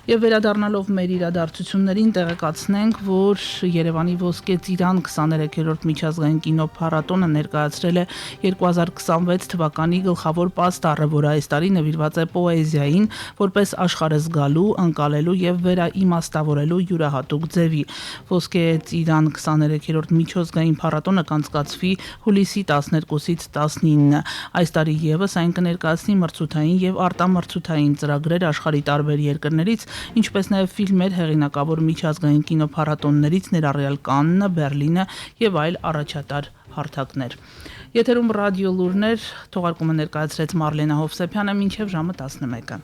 Եվ վերադառնալով մեր իրադարձություններին տեղեկացնենք, որ Երևանի Ոսկե Ծիրան 23-րդ միջազգային կինոփառատոնը ներկայացրել է 2026 թվականի գլխավոր պաստառը, որը այս տարի նվիրված է պոեզիային, որպես աշխարհը զգալու, ընկալելու եւ վերաիմաստավորելու յուրահատուկ ձևի։ Ոսկե Ծիրան 23-րդ միջազգային փառատոնը կանցկացվի հուլիսի 12-ից 19։ Այս տարի եւս այն կներկայացնի մրցութային եւ արտամրցութային ծրագրեր աշխարհի տարբեր երկրներից, ինչպես նաեւ ֆիլմեր հեղինակավոր միջազգային կինոփառատոններից, ներառյալ Կաննը, Բերլինը եւ այլ առաջատար հարթակներ։ Եթերում ռադիո լուրներ, թողարկումը ներկայացրեց Մարլենա Հովսեփյանը, մինչև ժամը 11-ը։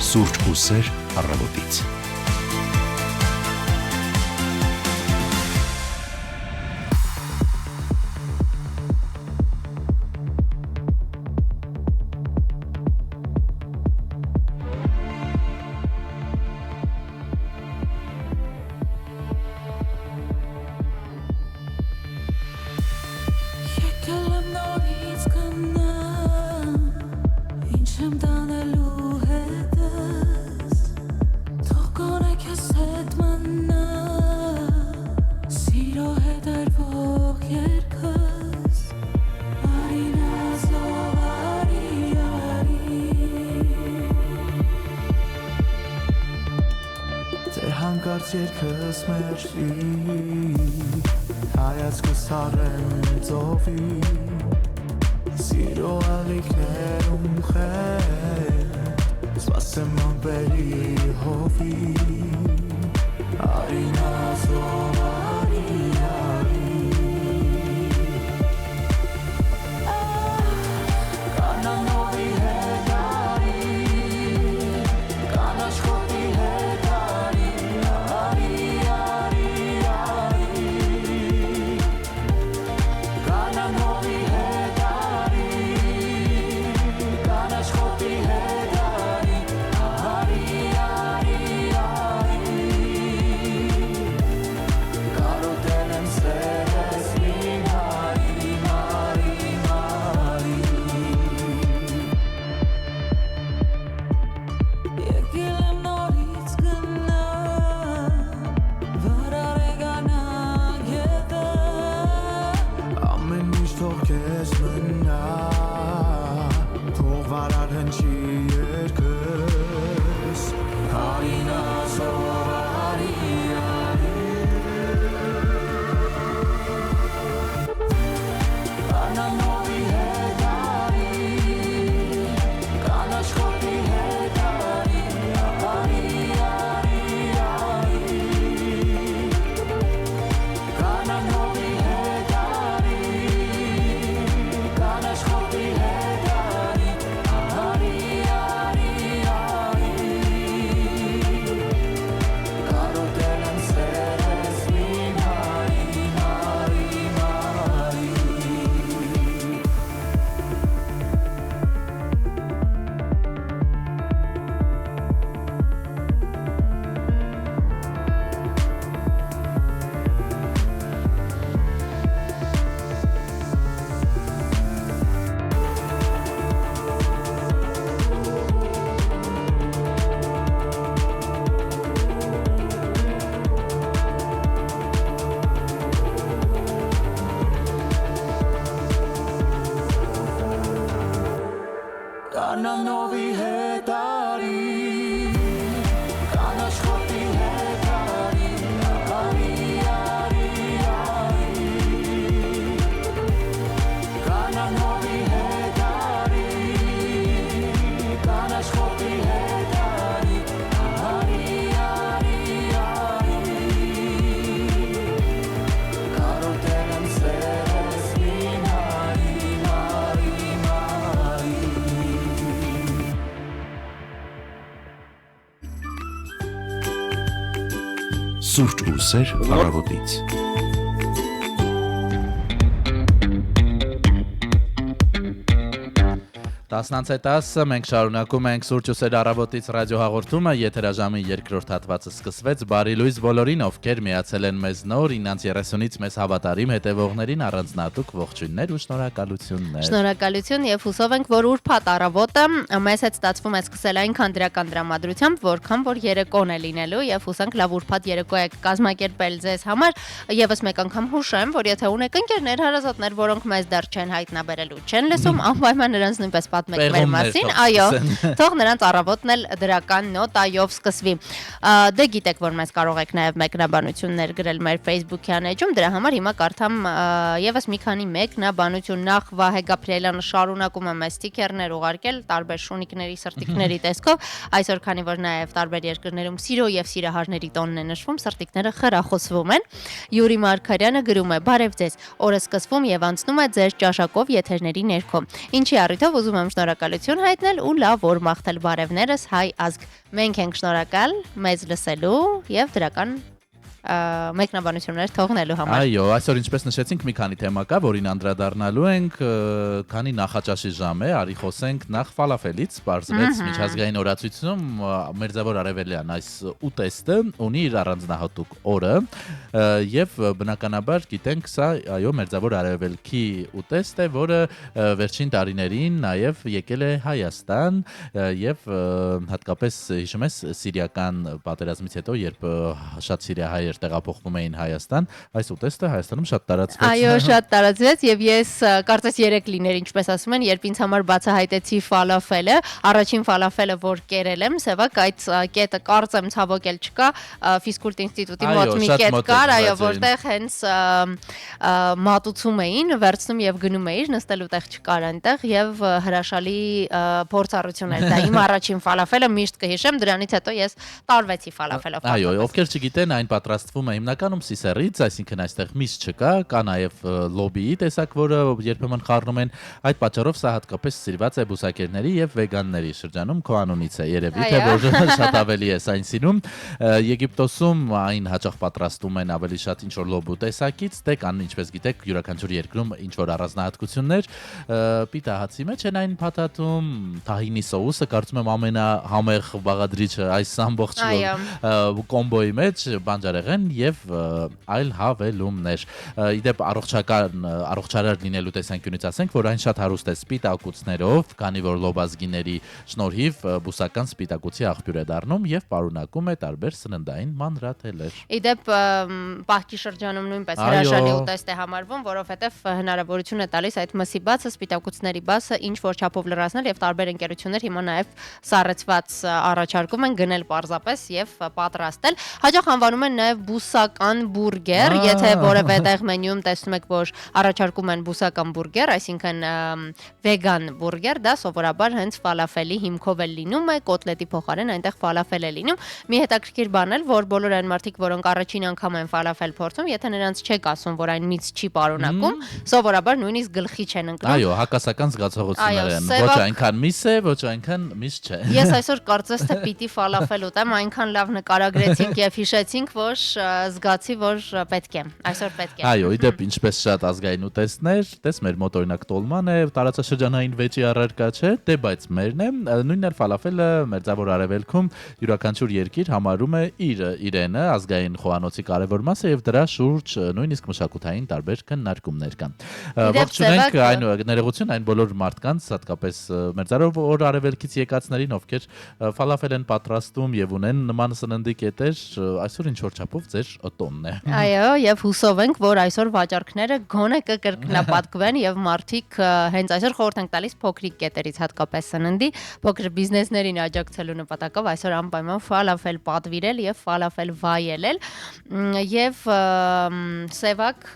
Սուրճ ու սեր առավոտից։ Հանկարծ երկս մերժի, հայացքս առեմ ծովի, սիրո ալիքներում խել, սպասեմ ամպերի հովի, արին ազով արի, կանան հովի հետ արի, կան աշխոտի հետ Սուրճ ու սեր առավոտից։ Տասնանց է 10, մենք շարունակում ենք Սուրճ ու սեր առավոտից ռադիոհաղորդումը, եթերաժամի երկրորդ հատվածը սկսվեց, բարի լույս բոլորին, ովքեր միացել են մեզ նոր 9:30-ից մեզ հավատարիմ հետևողներին առանձնահատուկ ողջույններ ու շնորհակալություններ։ Շնորհակալություն եւ հուսով ենք, որ ուրբաթ առավոտը մեզ հետ ստացվում է սկսել այնքան դրական դրամատրությամբ, որքան որ երեկոն է լինելու եւ հուսանք լավ ուրբաթ երեկո եք կազմակերպել ձեզ համար։ Եվս մեկ անգամ հուշեմ, որ եթե ունեք ընկերներ, հարազատներ, որոնք մեզ դեռ չեն հայտնաբերելու, չեն լսում, անպայման նրանց նույնպես պատմեք մեր մասին, այո, թող նրանց առավոտն էլ դրական նոտայով սկսվի։ Դե գիտեք, որ մեզ կարող եք նաև մեկնաբանություններ գրել մեր Facebook-յան էջում, դրա համար հիմա կարդամ եւս մի քանի մեկնաբանություն։ Նախ Վահե Գաբրիելյանը շարունակում է մեզ ստիկերներ ուղարկել տարբեր շունիկների, սրտիկների տեսքով, այսօր քանի որ նաև տարբեր երկրներում սիրո եւ սիրահարների տոնն է նշվում, սրտիկները խրախուսվում են։ Յուրի Մարգարյանը գրում է. «Բարև ձեզ, օրը սկսվում եւ անցնում է ձեր ճաշակով եթերների ներքո։ Ինչի առիթով ուզում եմ շնորհակալություն հայտնել ու լավ օր մաղթել բարևներս հայ ազգ։ Մենք ենք շնորհակալ մեզ լսելու եւ դրական մեկնաբանություններ թողնելու համար։ Այո, այսօր ինչպես նշեցինք, մի քանի թեմա կա, որին անդրադառնալու ենք, քանի նախաճաշի ժամ է, արի խոսենք նախ ֆալաֆելից, բարձվեց միջազգային օրացույցում Մերձավոր Արևելյան այս ուտեստը ունի իր առանձնահատուկ օրը եւ բնականաբար գիտենք, սա այո Մերձավոր Արևելքի ուտեստ է, որը վերջին տարիներին նաեւ եկել է Հայաստան եւ հատկապես հիշում ես սիրիական պատերազմից հետո, երբ շատ սիրիահայեր տեղափոխվում էին Հայաստան, այս ուտեստը Հայաստանում շատ տարածվեց։ Այո, շատ տարածվեց եւ ես կարծես 3 լիներ, ինչպես ասում են, երբ ինձ համար բացահայտեցի ֆալաֆելը, առաջին ֆալաֆելը, որ կերել եմ, սևակ այդ կետը կարծեմ ցավոք էլ չկա, ֆիզկուլտ ինստիտուտի մոտ մի կետ կար, այո, որտեղ հենց մատուցում էին, վերցնում եւ գնում էիր, նստելու տեղ չկար այնտեղ եւ հրաշալի փորձառություն էր դա։ Իմ առաջին ֆալաֆելը միշտ կհիշեմ, դրանից հետո ես տարվեցի ֆալաֆելով։ Այո, ովքեր չգիտեն, այն պատրաստվում է հիմնականում սիսերից, այսինքն այստեղ միս չկա, կա նաև լոբիի տեսակ, որը երբեմն խառնում են, այդ պատճառով սա հատկապես սիրված է բուսակերների եւ վեգանների շրջանում, քո անունից է երևի, թե որ շատ ավելի է այն սիրում։ Եգիպտոսում այն հաճախ պատրաստում են ավելի շատ ինչ որ լոբու տեսակից, դե կան, ինչպես գիտեք, յուրաքանչյուր երկրում ինչ որ առանձնահատկություններ, պիտահացի մեջ են այն փաթաթում, թահինի սոուսը, կարծում եմ ամենահամեղ բաղադրիչը այս ամբողջ կոմբոյի մեջ, բանջարեղեն եւ այլ հավելումներ։ Իդեպ առողջարար լինելու տեսանկյունից ասենք, որ այն շատ հարուստ է սպիտակուցներով, քանի որ լոբազգիների շնորհիվ բուսական սպիտակուցի աղբյուր է դառնում եւ պարունակում է տարբեր սննդային մանրաթելեր։ Իդեպ պահքի շրջանում նույնպես հրաշալի ուտեստ է համարվում, որովհետեւ հնարավորություն է տալիս այդ մսի բացը, սպիտակուցների բացը ինչ որ չափով լրացնել եւ տարբեր ընկերություններ հիմա նաեւ սառեցված առաջարկում են գնել պարզապես եւ պատրաստել։ Հաճախ անվանում են նաև բուսական բուրգեր, եթե որևէ տեղ մենյուում տեսնում եք, որ առաջարկում են բուսական բուրգեր, այսինքն վեգան բուրգեր, դա սովորաբար հենց ֆալաֆելի հիմքով է լինում է, կոտլետի փոխարեն այնտեղ ֆալաֆել է լինում։ Մի հետաքրքիր բան էլ, որ բոլոր այն մարդիկ, որոնք առաջին անգամ են ֆալաֆել փորձում, եթե նրանց չեք ասում, որ այն միծ չի պարունակում, սովորաբար նույնիսկ գլխի չեն ընկնում։ Այո, հակասական զգացողություններ են, ոչ այնքան միս է, ոչ այնքան միս չէ։ Ես այսօր կարծես թե պիտի ֆալաֆել ուտեմ, այնքան լավ նկարագրեցինք եւ հիշեցինք, որ զգացի, որ պետք է, այսօր պետք է։ Այո, իդեպ ինչպես շատ ազգային ուտեստներ, տես մեր մոտ օրինակ տոլման է, տարածաշրջանային վեճի առարկա չէ, դե բայց մերն է, նույնն էլ ֆալաֆելը Մերձավոր Արևելքում յուրաքանչյուր երկիր համարում է իրենը ազգային խոհանոցի կարևոր մասը եւ դրա շուրջ նույնիսկ մշակութային տարբեր քննարկումներ կան։ Ողջունենք այն ներողություն այն բոլոր մարդկանց, հատկապես Մերձավոր Արևելքից եկածներին, ովքեր ֆալաֆել են պատրաստում եւ ունեն նման սննդի կետեր, այսօր ինչ որ չափով ձեր տոնն է։ Այո, եւ հուսով ենք, որ այսօր վաճառքները գոնե կկրկնապատկվեն եւ մարդիկ հենց այսօր խորհուրդ ենք տալիս փոքրիկ կետերից հատկապես սննդի, փոքր բիզնեսներին աջակցելու նպատակով այսօր անպայման ֆալաֆել պատվիրել եւ ֆալաֆել վայելել եւ սևակ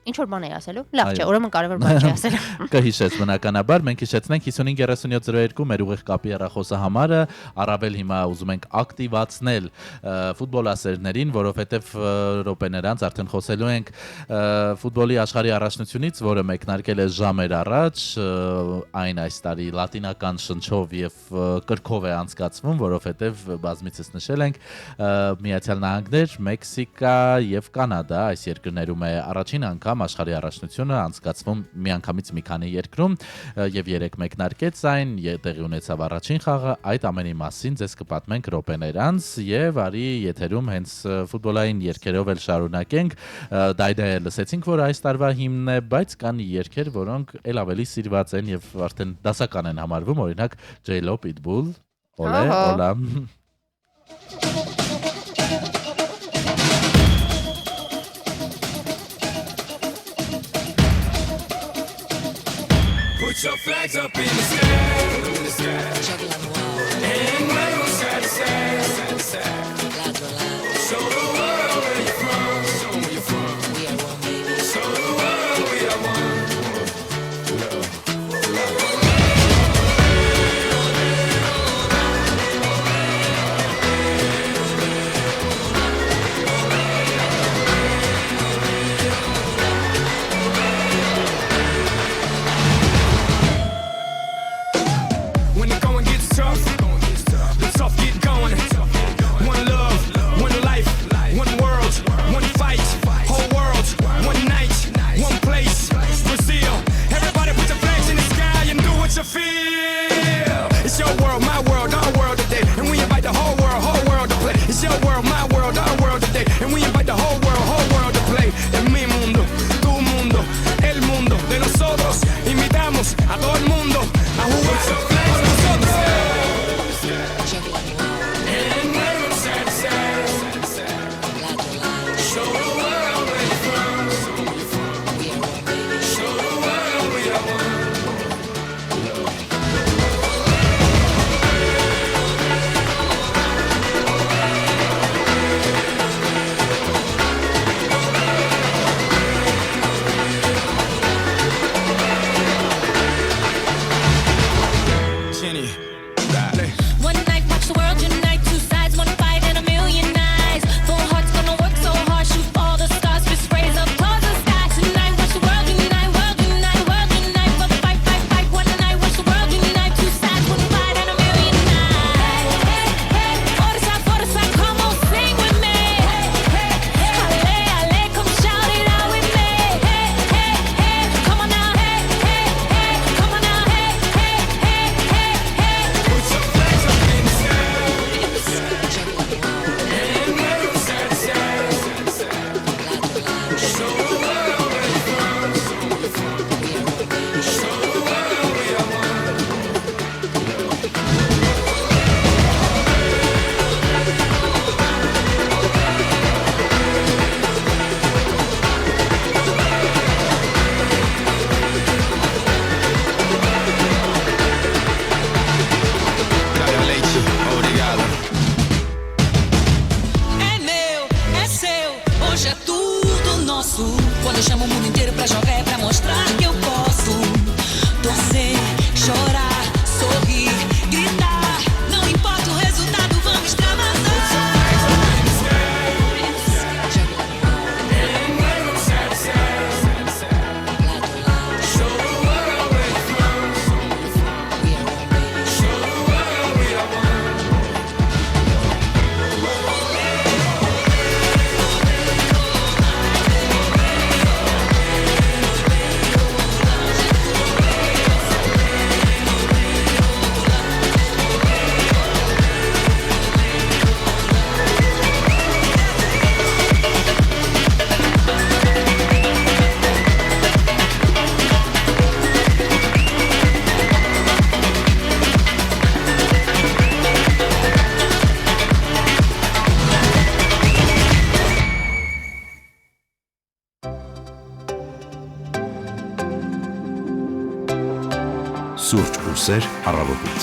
Ինչ որ բան էի ասելու։ Լավ չէ, ուրեմն կարևոր բան չի ասել։ Կհիշեց բնականաբար, մենք հիշեցնենք 553702 մեր ուղիղ կապի հեռախոսը համարը, առավել հիմա ուզում ենք ակտիվացնել ֆուտբոլասերներին, որովհետև րոպեներ անց արդեն խոսելու ենք ֆուտբոլի աշխարհի առաջնությունից, որը մեկնարկել է ժամեր առաջ, այն այս տարի լատինական շնչով եւ կրքով է անցկացվում, որովհետև բազմիցս նշել ենք Միացյալ Նահանգներ, Մեքսիկա եւ Կանադա այս երկրներում է առաջին անգամ աշխարհի առաջնությունը անցկացվում միանգամից մի քանի երկրում եւ 3 մեկնարկեց այն, տեղի ունեցավ առաջին խաղը, այդ ամենի մասին ձեզ կպատմենք րոպեներ անց եւ արի եթերում հենց ֆուտբոլային երգերով էլ շարունակենք։ Դա լսեցինք, որ այս տարվա հիմնն է, բայց կան երգեր, որոնք ել ավելի սիրված են եւ արդեն դասական են համարվում, օրինակ J-Lo, Pitbull, Ole, Ola. Put your flags up in the sky, and wave them side to side, show the world where you're from, show 'em where you're from, show the world we are one. Սուրճ ու սեր առավոտից։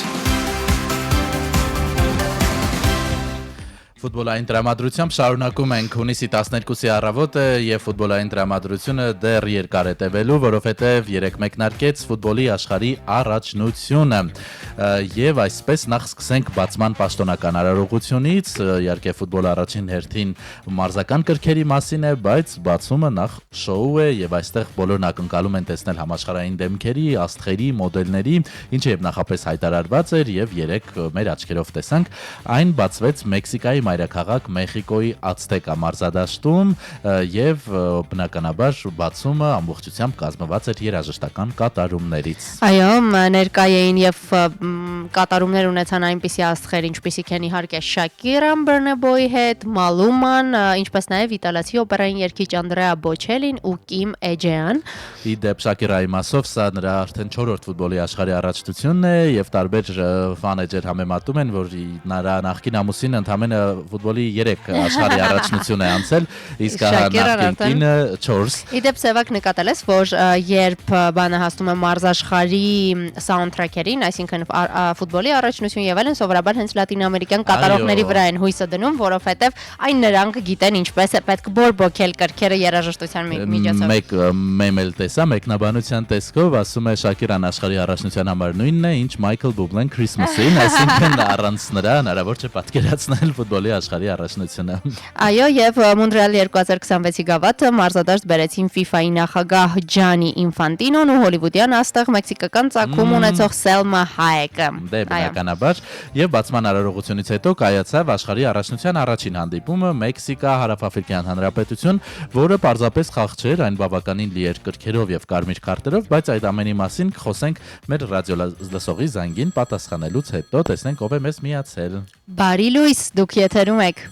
Ֆուտբոլային տրամադրությամբ շարունակում ենք հունիսի 12-ի առավոտը եւ ֆուտբոլային տրամադրությունը դեռ երկար է տևելու, որովհետեւ 3 մեկնարկեց ֆուտբոլի աշխարհի առաջնությունը։ Եվ այսպես նախ սկսենք բացման պաշտոնական արարողությունից, իհարկե ֆուտբոլի առաջին հերթին մարզական կրքերի մասին է, բայց բացումը նախ շոու է եւ այստեղ բոլորն ակնկալում են տեսնել համաշխարհային դեմքերի, աստղերի, մոդելների, ինչը եւ նախապես հայտարարված էր եւ 3 մեր աչքերով տեսանք, այն բացվեց Մեքսիկայի մայրաքաղաք Մեխիկոյի Ացտեկա մարզադաշտում եւ բնականաբար բացումը ամբողջությամբ կազմված էր երաժշտական կատարումներից։ Այո, ներկայ էին եւ կատարումներ ունեցան այնպիսի աստղեր, ինչպիսիք են իհարկե Շակիրան Բեռնեբոյի հետ, Մալուման, ինչպես նաեւ իտալացի օպերային երգիչ Անդրեա Բոչելին ու Կիմ Էջեան։ Իդեպ Շակիրայի մասով սա նրա արդեն 4-րդ ֆուտբոլի աշխարհի առաջնությունն է եւ տարբեր ֆանեջեր համեմատում են, որ նրա նախկին ամուսինը ընդամենը ֆուտբոլի 3 աշխարհի առաջնություն է անցել, իսկ նախկինը 4։ Իդեպ Սևակ նկատել ես, որ երբ բանը հասնում է մարզաշխարհի սաունդթրեքերին, այսինքն ֆուտբոլի առաջնություն եւ այլն, սովորաբար հենց լատինամերիկյան կատարողների վրա են հույսը դնում, որովհետեւ այն նրանք գիտեն ինչպես է պետք բորբոքել կրքերը երաժշտության միջոցով։ Մեկ մեմել տեսա մեկնաբանության տեսքով ասում է Շակիրան աշխարհի առաջնության համար նույնն է, ինչ Մայքլ Բուբլեն Քրիսմասին, այսինքն առանց նրա հնարավոր չէ պատկերացնել ֆուտբոլի աշխարհի առաջնությունը։ Այո, եւ Մոնրեալ 2026-ի գավաթը մարզադաշտ բերեցին FIFA-ի նախագահ Ջանի Ինֆանտինոն ու հոլիվուդյան աստղ մեքսիկական ծագում ունեցող Սելմա Հայեկը։ Դե բնականաբար եւ բացման արարողությունից հետո կայացավ աշխարհի առաջնության առաջին հանդիպումը Մեքսիկա Հարավաֆրիկյան Հանրապետություն, որը պարզապես խաղ չէր, այն բավականին լի էր կրքերով եւ կարմիր քարտերով, բայց այդ ամենի մասին կխոսենք մեր ռադիոլսողի զանգին պատասխանելուց հետո, տեսնենք ով է մեզ միացել։ Բարի լույս, դուք եթերում եք։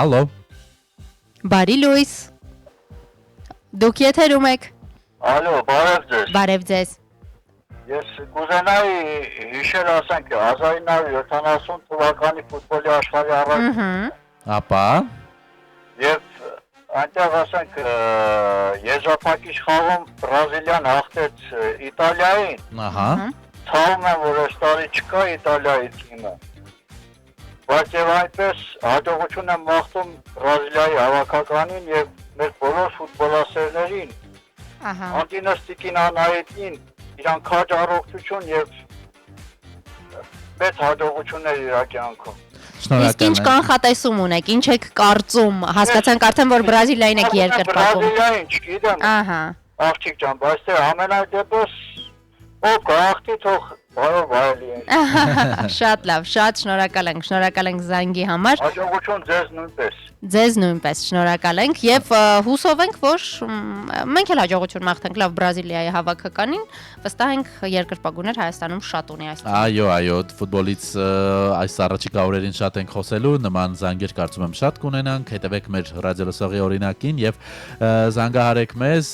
Ալո։ Բարի լույս։ Դուք եթերում եք։ Ալո, բարև ձեզ։ Բարև ձեզ։ Ես կուզենայի հիշել ասենք 1970 թվականի ֆուտբոլի աշխարհի առաջնությունը։ Ապա Եվ այնտեղ ասենք եզրափակիչ խաղում Բրազիլիան հաղթեց Իտալիային։ Ահա։ Ցավում եմ, որ այս տարի չկա Իտալիայի թիմը։ Բայց եւ այնպես հաջողություն եմ մաղթում Բրազիլիայի հավաքականին եւ մեր բոլոր ֆուտբոլասերներին։ Ահա։ Անտինոստիկին անայետին իրան քաջ առողջություն եւ մեծ հաջողություններ իր կյանքում։ Իսկ ինչ կանխատեսում ունեք, ինչ եք կարծում, հասկացանք արդեն, որ Բրազիլիային եք երկրպագում։ Բրազիլիային չգիտեմ։ Ահա։ Աղջիկ ջան, բայց թե ամենայն դեպս ով գաղթի թող բարով այլի։ Շատ լավ, շատ շնորհակալ ենք զանգի համար։ Հաջողություն ձեզ նույնպես։ Ձեզ նույնպես շնորհակալ ենք եւ հուսով ենք, որ մենք էլ հաջողություն մաղթենք լավ Բրազիլիայի հավաքականին, վստահ ենք երկրպագուներ Հայաստանում շատ ունի այս։ Այո, ֆուտբոլից այս առաջիկա օրերին շատ ենք խոսելու, նման զանգեր կարծում եմ շատ կունենանք, հետևեք մեր ռադիոլսողի օրինակին եւ զանգահարեք մեզ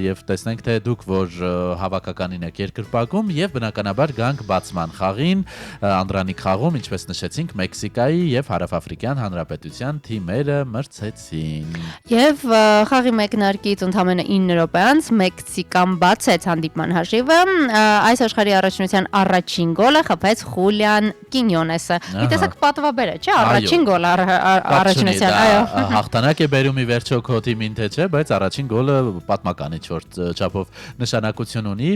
եւ տեսնենք թե դուք որ հավաքականին եք երկրպագում եւ բնականաբար գանք բացման խաղին, Անդրանիկ խաղում, ինչպես նշեցինք, Մեքսիկայի եւ Հարավաֆրիկյան Հանրապետության թիմերը մրցեցին։ Եվ խաղի մեկնարկից ընդամենը 9 րոպե անց Մեքսիկան բացեց հանդիպման հաշիվը, այս աշխարհի առաջնության առաջին գոլը խփեց Խուլիան Կինյոնեսը։ Մի տեսակ պատվաբեր է, չէ՞, առաջին գոլը առաջնության, այո։ Հաղթանակ է բերում ի վերջո քո թիմին թե չէ, բայց առաջին գոլը պատմական ինչ-որ չափով նշանակություն ունի,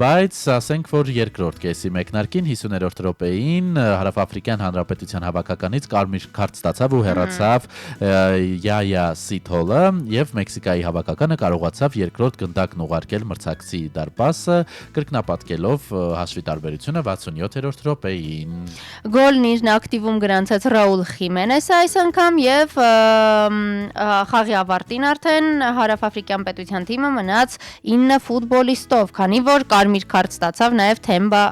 բայց ասենք որ երկրորդ կեսի մեկնարկին 50-րդ րոպեին Հարավաֆրիկյան Հանրապետության հավաքականից կարմիր քարտ ստացավ ու հեռացավ Յայա Սիթոլը եւ Մեքսիկայի հավաքականը կարողացավ երկրորդ գնդակն ուղարկել մրցակցի դարպասը կրկնապատկելով հաշվի տարբերությունը 67-րդ րոպեին։ Գոլն իր ակտիվում գրանցեց Ռաուլ Խիմենեսը այս անգամ եւ խաղի ավարտին արդեն Հարավաֆրիկյան պետության թիմը մնաց 9 ֆուտբոլիստով, քանի որ կարմիր քարտ ստացավ նաեւ Թեմբա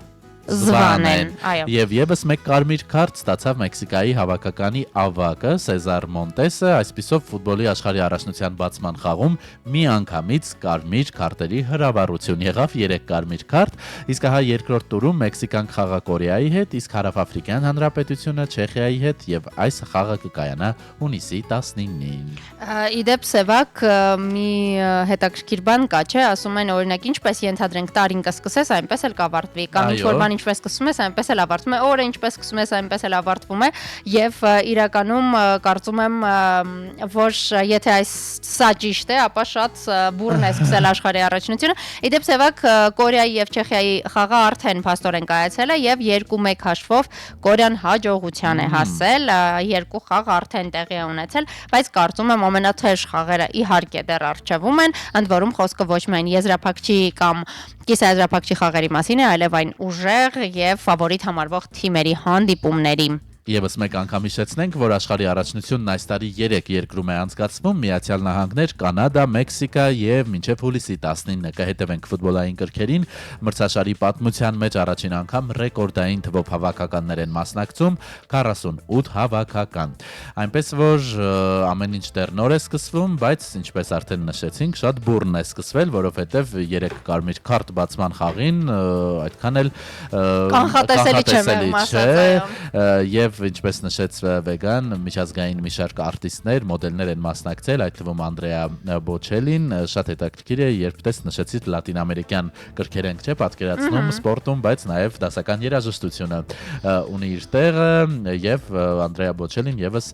Զվանեն, այո։ Եվ եւս մեկ կարմիր քարտ ստացավ Մեքսիկայի հավաքականի ավակը Սեզար Մոնտեսը, այսպիսով ֆուտբոլի աշխարհի առաջնության բացման խաղում միանգամից կարմիր քարտերի հրավառություն եղավ 3 կարմիր քարտ, իսկ հա երկրորդ տուրում Մեքսիկան խաղա Կորեայի հետ, իսկ Հարավաֆրիկյան Հանրապետությունը Չեխիայի հետ եւ այս խաղը կկայանա հունիսի 19-ին։ Իդեպ Սևակ մի հետաքրքիր բան կա, չէ, ասում են օրինակ ինչպես ենթադրենք տարին կսկսես, այնպես էլ կավարտվի, կամ ինչ որ բան ինչպես սկսում ես, այնպես էլ ավարտվում է, օրը ինչպես սկսում ես, այնպես էլ ավարտվում է, եւ իրականում կարծում եմ, որ եթե սա ճիշտ է, ապա շատ բուրն է սկսել աշխարհի առաջնությունը։ Իդեպ Սևակ Կորեայի եւ Չեխիայի խաղը արդեն փաստորեն կայացել է եւ 2-1 հաշվով Կորեան հաջողության է հասել, երկու խաղ արդեն տեղի է ունեցել, բայց կարծում եմ ամենաթեժ խաղերը իհարկե դեռ առջևում են, ընդ որում խոսքը ոչ միայն եզրափակչի կամ կիսաեզրափակչի խաղերի մասին է, այլև այն ուժեղ եւ ֆավորիտ համարվող թիմերի հանդիպումների։ Եվս մեկ անգամ հիշեցնենք, որ աշխարհի առաջնությունն այս տարի 3 երկրում է անցկացվում՝ Միացյալ Նահանգներ, Կանադա, Մեքսիկա եւ մինչեւ հուլիսի 19-ը կհետևենք ֆուտբոլային կրքերին։ Մրցաշարի պատմության մեջ առաջին անգամ ռեկորդային թվով հավաքականներ են մասնակցում՝ 48 հավաքական։ Այնպես որ ամեն ինչ դեռ նոր է սկսվում, բայց ինչպես արդեն նշեցինք, շատ բուրն է սկսվել, որովհետեւ 3 կարմիր քարտ բացման խաղին այդքան էլ կանխատեսելի չէ, եւ ինչպես նշեց Վեգան, միջազգային մի շարք արտիստներ, մոդելներ են մասնակցել, այդ թվում Անդրեա Բոչելին, շատ հետաքրքիր է, երբ դες նշեցիք լատինամերիկյան կրքերենք չէ, պատկերացնում սպորտում, բայց նաեւ դասական երաժշտությունը ունի իր տեղը եւ Անդրեա Բոչելին եւս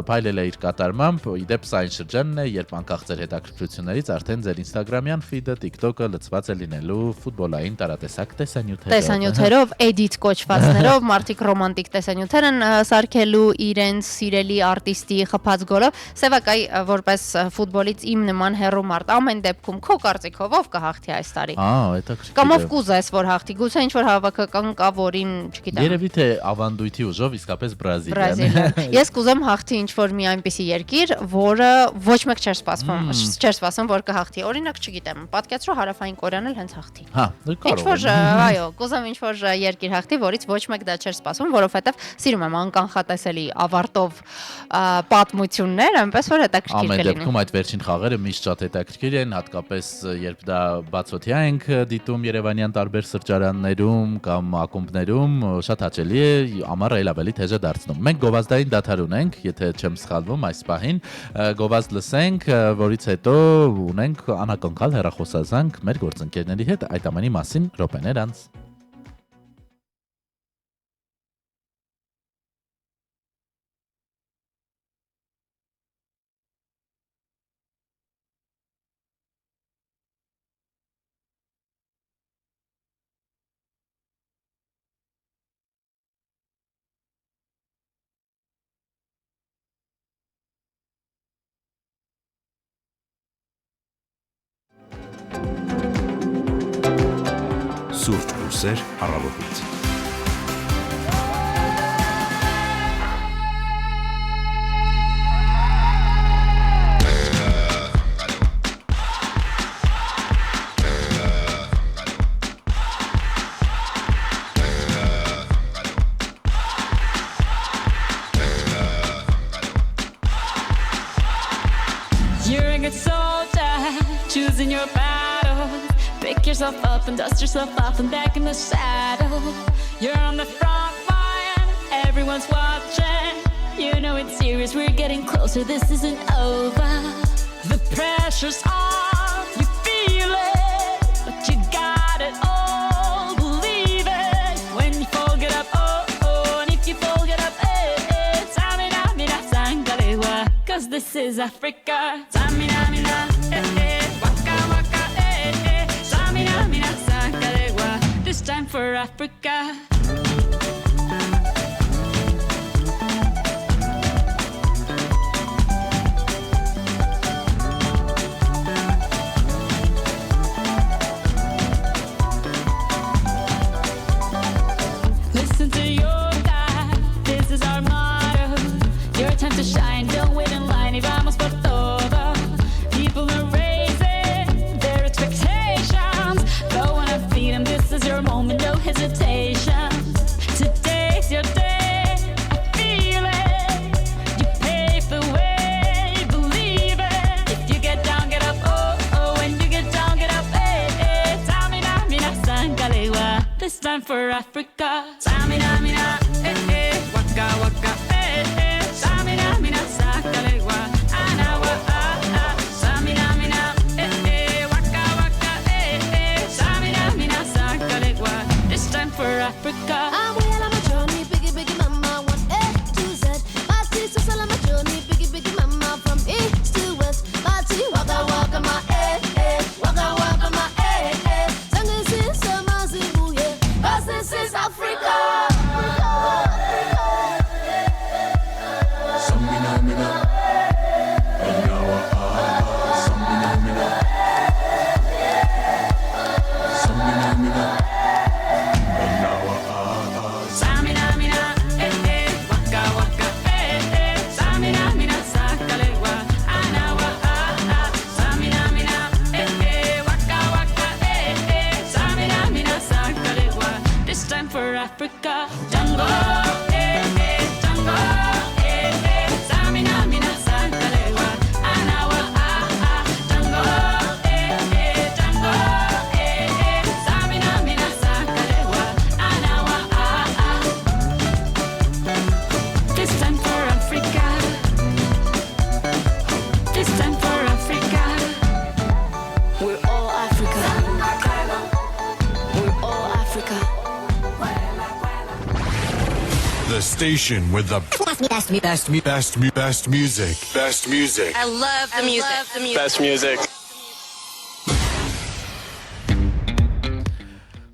փայլել է իր կատարմամբ, իդեպ սա այն շրջանն է, երբ անկախ ձեր հետաքրքրություններից արդեն ձեր Instagram-յան feed-ը, TikTok-ը լցված է լինելու ֆուտբոլային տարատեսակ տեսանյութերով, edit կոչվածներով, մարդիկ ռոմանտիկ տեսանյութեր են սարքելու իրենց սիրելի արտիստի խփած գոլով։ Սևակայ որպես ֆուտբոլից իմ նման հերո մարդ ամեն դեպքում քո կարծիքով ով կհաղթի այս տարի։ Հետաքրքիր։ Կամ ով կուզես որ հաղթի, գուցե ինչ որ հավաքական կա, որին, չգիտեմ։ Երևի թե ավանդույթի ուժով իսկապես Բրազիլիան։ Ես կուզեմ հաղթի ինչ որ մի այնպիսի երկիր, որը ոչ մեկ չէր սպասվում, որ կհաղթի։ Օրինակ, չգիտեմ, պատկերացրու Հարավային Կորեան էլ հենց հաղթի։ Ինչ որ, այո, կուզեմ ինչ որ երկիր հաղթի, որից ոչ մեկ դա չէր սպասվում, որովհետև սիրում եմ անկանխատեսելի ավարտով պատմություններ, այնպես որ հետաքրքիր կլինի։ Ամեն դեպքում այդ վերջին խաղերը միշտ շատ հետաքրքիր են, հատկապես երբ դա բացօթյա ենք դիտում Երևանյան տարբեր սրճարաններում կամ ակումբներում, շատ հաճելի է, ամառը էլ ավելի թեժ է դարձնում։ Մենք գովազդային դադար ունենք, եթե չեմ սխալվում այս պահին, գովազդ լսենք, որից հետո ունենք անակնկալ հեռախոսազանգ մեր գործընկերների հետ, այդ ամենի մասին րոպեներ անց։ Սուրճ բուրսեր առավոտից։ You're a good soldier, choosing your battle. Pick yourself up and dust yourself off and back in the saddle. You're on the front line, everyone's watching. You know it's serious, we're getting closer, this isn't over. The pressure's on, you feel it, but you got it all, believe it. When you fall, get up, oh, oh, and if you fall, get up, eh, eh. Tamina, mina, sangalewa, 'cause this is Africa. Tamina, mina, eh, eh, waka, waka, eh, eh. Tamina, mina, sangalewa, this time for Africa. Listen to your God, this is our motto. Your time to shine, don't wait in line, y vamos por todo. People are raising their expectations. Go on and feed them, this is your moment, no hesitation. Today's your day, I feel it. You pave the way, believe it. If you get down, get up, oh, oh. When you get down, get up, eh, eh. Tamina, mina, sangalewa, this time for Africa. Tamina, mina, eh, eh. Waka, waka, eh, eh. Tamina, mina, sangalewa, anawa, ah, ah. Tamina, mina, eh, eh. Waka, waka, eh, eh. Tamina, mina, sangalewa, this time for Africa. The station with the best music. Best music. I love the music. Best music.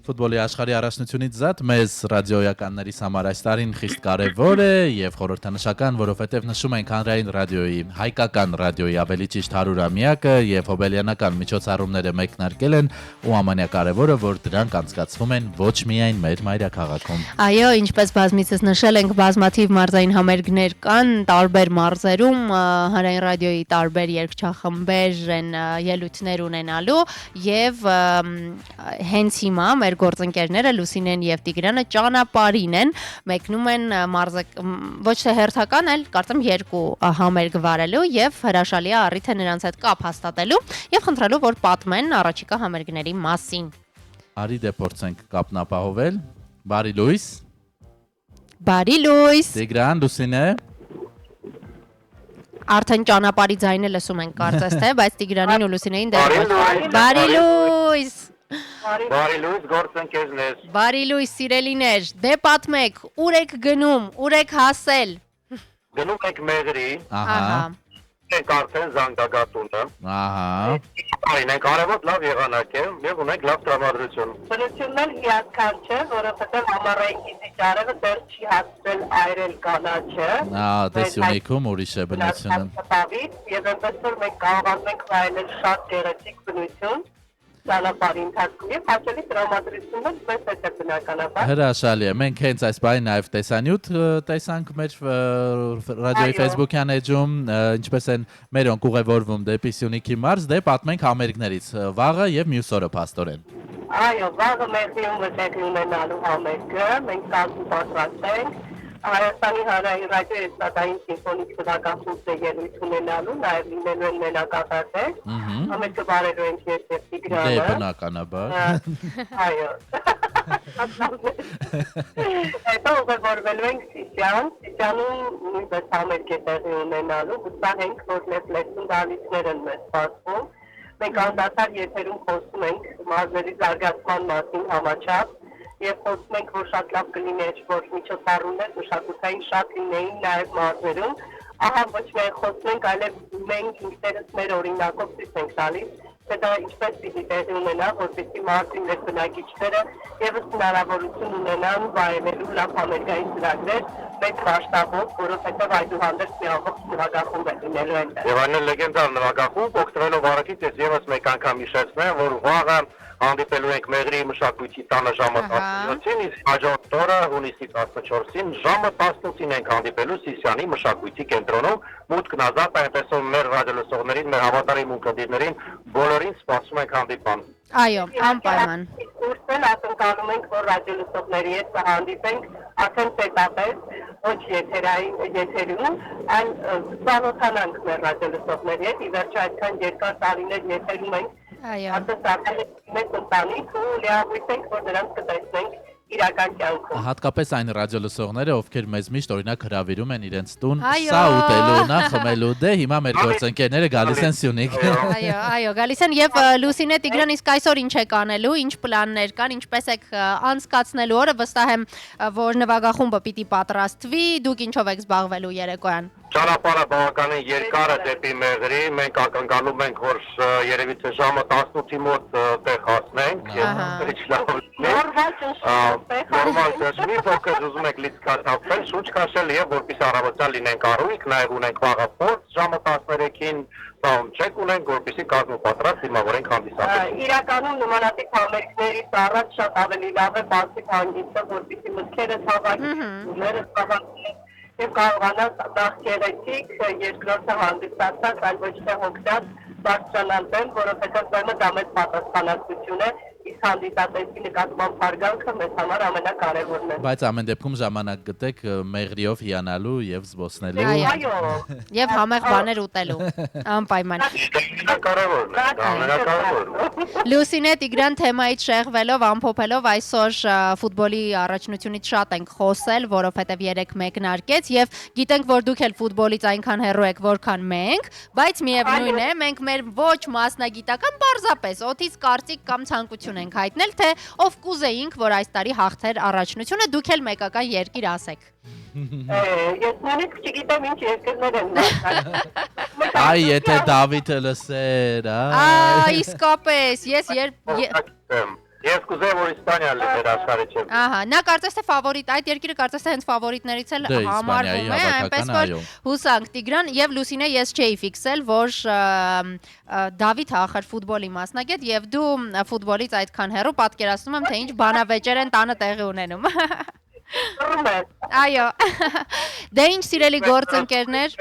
Ֆուտբոլի աշխարհի առաջնությունից զատ մեզ ռադիոյականներից համար այս տարին խիստ կարևոր է եւ խորհրդանշական, որովհետեւ նշում ենք հանրային ռադիոյի, հայկական ռադիոյի ավելի ճիշտ 100-ամյակը եւ հոբելյանական միջոցառումները մեկնարկել են ու ամենակարևորը, որ դրանք անցկացվում են ոչ միայն մեր մայրաքաղաքում։ Այո, ինչպես բազմիցս նշել ենք, բազմաթիվ մարզային համերգներ կան տարբեր մարզերում, հանրային ռադիոյի տարբեր երգչախմբեր են ելույթներ ունենալու եւ հենց հիմա գործընկերները Լուսինեն եւ Տիգրանը ճանապարհին են, մեկնում են ոչ թե հերթական, այլ կարծեմ երկու համերգ վարելու եւ հրաշալի է առիթ է նրանց հետ կապ հաստատելու եւ խնդրելու, որ պատմեն առաջիկա համերգների մասին։ Արի դե փորձենք կապն ապահովել։ Բարի լույս։ Բարի լույս։ Տիգրան, Լուսինե։ Արդեն ճանապարհի ձայնը լսում ենք, կարծես թե, բայց Տիգրանին ու Լուսինեին դեռ Բարի լույս։ Բարի լույս, գործընկերներ։ Բարի լույս, սիրելիներ, դե պատմեք, ուր եք գնում, ուր եք հասել։ Գնում ենք Մեղրի։ Ահա։ Ենք արդեն Զանգակատունը։ Ահա։ Այնենք արևոտ լավ եղանակ է եւ ունենք լավ տրամադրություն։ Բնությունն էլ հիասքանչ չէ, որովհետեւ ամառային գիզիչ արևը դեռ չի հասցրել այրել կանաչը։ Տեսյունիքում ուրիշ է բնությունը։ Եվ այնպես որ մենք կարողանում ենք վայելել շատ գեղեցիկ բնություն։ Ճանապարհի ընթացքում եւ հաշելի տրամադրությունը մեծ է բնականաբար։ Հրաշալի է։ Մենք հենց այս բանի նաև տեսանյութ տեսանք մեր ռադիոյի Facebook-յան էջում, ինչպես են մերոնք ուղևորվում դեպի Սյունիքի մարզ, դե պատմենք համերգներից վաղը եւ մյուս օրը փաստորեն։ Այո, վաղը Մեղրիում տեղի ունենալու համերգը, մենք կազմում պատրաստենք Հայաստանի հանրային ռադիոյի ստատային սիմֆոնիկ նվագախումբը ելույթ ունենալու, նաև լինելու են մենակատարներ, համերգը բարելու ենք ես եւ Տիգրանը։ Դե բնականաբար։ Այո։ Հետո ուղևորվելու ենք Սիսիանում նույնպես համերգ է տեղի ունենալու, վստահ ենք, որ լեզվի դալիցներ են մեզ սպասվում։ Մենք անդադար եթերում խոսում ենք մարզերի զարգացման մասին համաչափ եւ խոսում ենք, որ շատ լավ կլիներ, որ միջոցառումներ մշակութային շատ լինեին նաեւ մարզերում։ Ահա ոչ միայն խոսում ենք, այլև մենք ինքներս մեր օրինակով ցույց ենք տալիս, թե դա ինչպես պիտի տեղի ունենա, որպեսզի մարզի մեր բնակիչները եւս հնարավորություն ունենան վայելելու լավ համերգային ծրագրեր մեծ մասշտաբով, որովհետեւ այդուհանդերձ մի ամբողջ նվագախումբ է լինելու այնտեղ։ Եվ այն լեգենդար նվագախումբ, օգտվելով առիթից ես եւս մեկ անգամ հիշեցնեմ, որ վաղը հանդիպելու ենք Մեղրի մշակույթի տանը ժամը 17-ին, իսկ հաջորդ օրը հունիսի 14-ին ժամը 18-ին ենք հանդիպելու Սիսիանի մշակույթի կենտրոնում, մուտքն ազատ է, այնպես որ մեր ռադիոլսողներին, մեր հավատարիմ ունկնդիրներին բոլորին սպասում ենք հանդիպան։ Այո, անպայման։ Ուրցել ակնկալում ենք, որ ռադիոլսողների հետ կհանդիպենք արդեն պետապես, ոչ եթերում, այլ ծանոթանանք մեր ռադիոլսողների հետ, ի վերջո այդքան երկար տարիներ եթերում ենք։ Այո։ Արդեն սարքել մեծ ընտանիք ու լիահույս ենք, որ նրանց կտեսնենք իրական կյանքում։ Հատկապես այն ռադիոլսողները, ովքեր մեզ միշտ օրինակ հրավիրում են իրենց տուն, Այո։ սա ուտելու, նա խմելու, դե հիմա մեր գործընկերները գալիս են Սյունիք։ Այո, գալիս են եւ Լուսինե Տիգրան, իսկ այսօր ինչ եք անելու, ինչ պլաններ կան, ինչպես եք անցկացնելու օրը, վստահ եմ, որ նվագախումբը պիտի պատրաստվի, դուք ինչով եք զբաղվելու երեկոյան։ Ճանապարհը բավականին երկար է դեպի Մեղրի, մենք ակնկալում ենք, որ երևի թե ժամը 18-ի մոտ տեղ հասնենք եւ ինչ լավ լինի։ Նորմալ դաշնի փոքր ուզում եք լիցքաթափել, շուչ քաշել եւ որպես առավոտյան լինենք առույգ, նաեւ ունենք վաղը փորձ ժամը 13-ին չեք ունենք, որպեսզի կազմապատրաստ դիմավորենք հանդիսատեսին։ Իրականում նմանատիպ համերգներից առաջ շատ ավելի լավ է բացի հանգիստը, որպեսզի մտքերը թավալի, ուժերը թավալի եւ կարողանաս նախ գեղեցիկ, երկրորդը հանդիսացած, այլ ոչ թե հոգնած բարձրանալ բեմ, որովհետեւ բեմը դա մեծ պատասխանատվություն է, իսկ հանդիսատեսի նկատմամբ հարգանքը մեզ համար ամենակարևորն է։ Բայց ամեն դեպքում ժամանակ գտեք Մեղրիով հիանալու եւ զբոսնելու։ Այո։ Եվ համեղ բաներ ուտելու։ Անպայման։ Լուսինե Տիգրան, թեմայից շեղվելով, ամփոփելով այսօր ֆուտբոլի առաջնությունից շատ ենք խոսել, որովհետեւ երեք մեկնարկեց եւ գիտենք, որ դուք էլ ֆուտբոլից այնքան հեռու եք, որքան մենք, բայց միևնույն է, մենք մեր ոչ մասնագիտական պարզապես օթից կարծիք կամ ցանկություն ենք հայտնել, թե ով կուզեինք, որ այս տարի հաղթեր առաջնությունը, դուք էլ մեկական երկիր ասեք։ Ես նույնիսկ չգիտեմ ինչ երկրներ են մարտական։ Այ եթե Դավիթը լսեր, Իսկապես, Ես կուզեի, որ Իսպանիան լսեր աշխարհի չեմ։ Ահա, նա կարծես թե ֆավորիտ, այդ երկիրը կարծես թե հենց ֆավորիտներից էլ համարվում է, այնպես որ հուսանք Տիգրան եւ Լուսինե ես չէի ֆիքսել, որ Դավիթ ախր ֆուտբոլի մասնագետ եւ դու ֆուտբոլից այդքան հեռու պատկերացնում եմ թե ինչ բանավեճեր են տանը տեղի ունենում։ Այո։ Դե ինչ սիրելի գործընկերներ։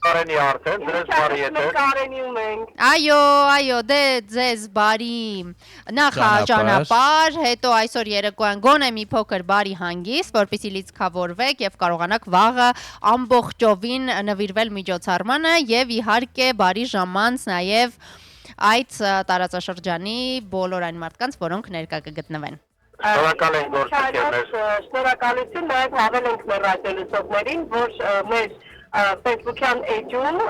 Կարենի արդեն, դրես բարի եթե։ Կարենի ունենք։ Այո, դե ձեզ բարի նախաճանապարհ, հետո այսօր երեկոյան գոնե մի փոքր բարի հանգիստ, որպեսզի լիցքավորվեք եւ կարողանաք վաղը ամբողջովին նվիրվել միջոցառմանը եւ իհարկե բարի ժամանց նաեւ այդ տարածաշրջանի բոլոր այն մարդկանց, որոնք ներկա կգտնվեն։ Շնորհակալ ենք գործընկերներ։ Շնորհակալություն նաև հավել ենք մեր ռադիոլսողներին, որ մեր Facebook-յան էջում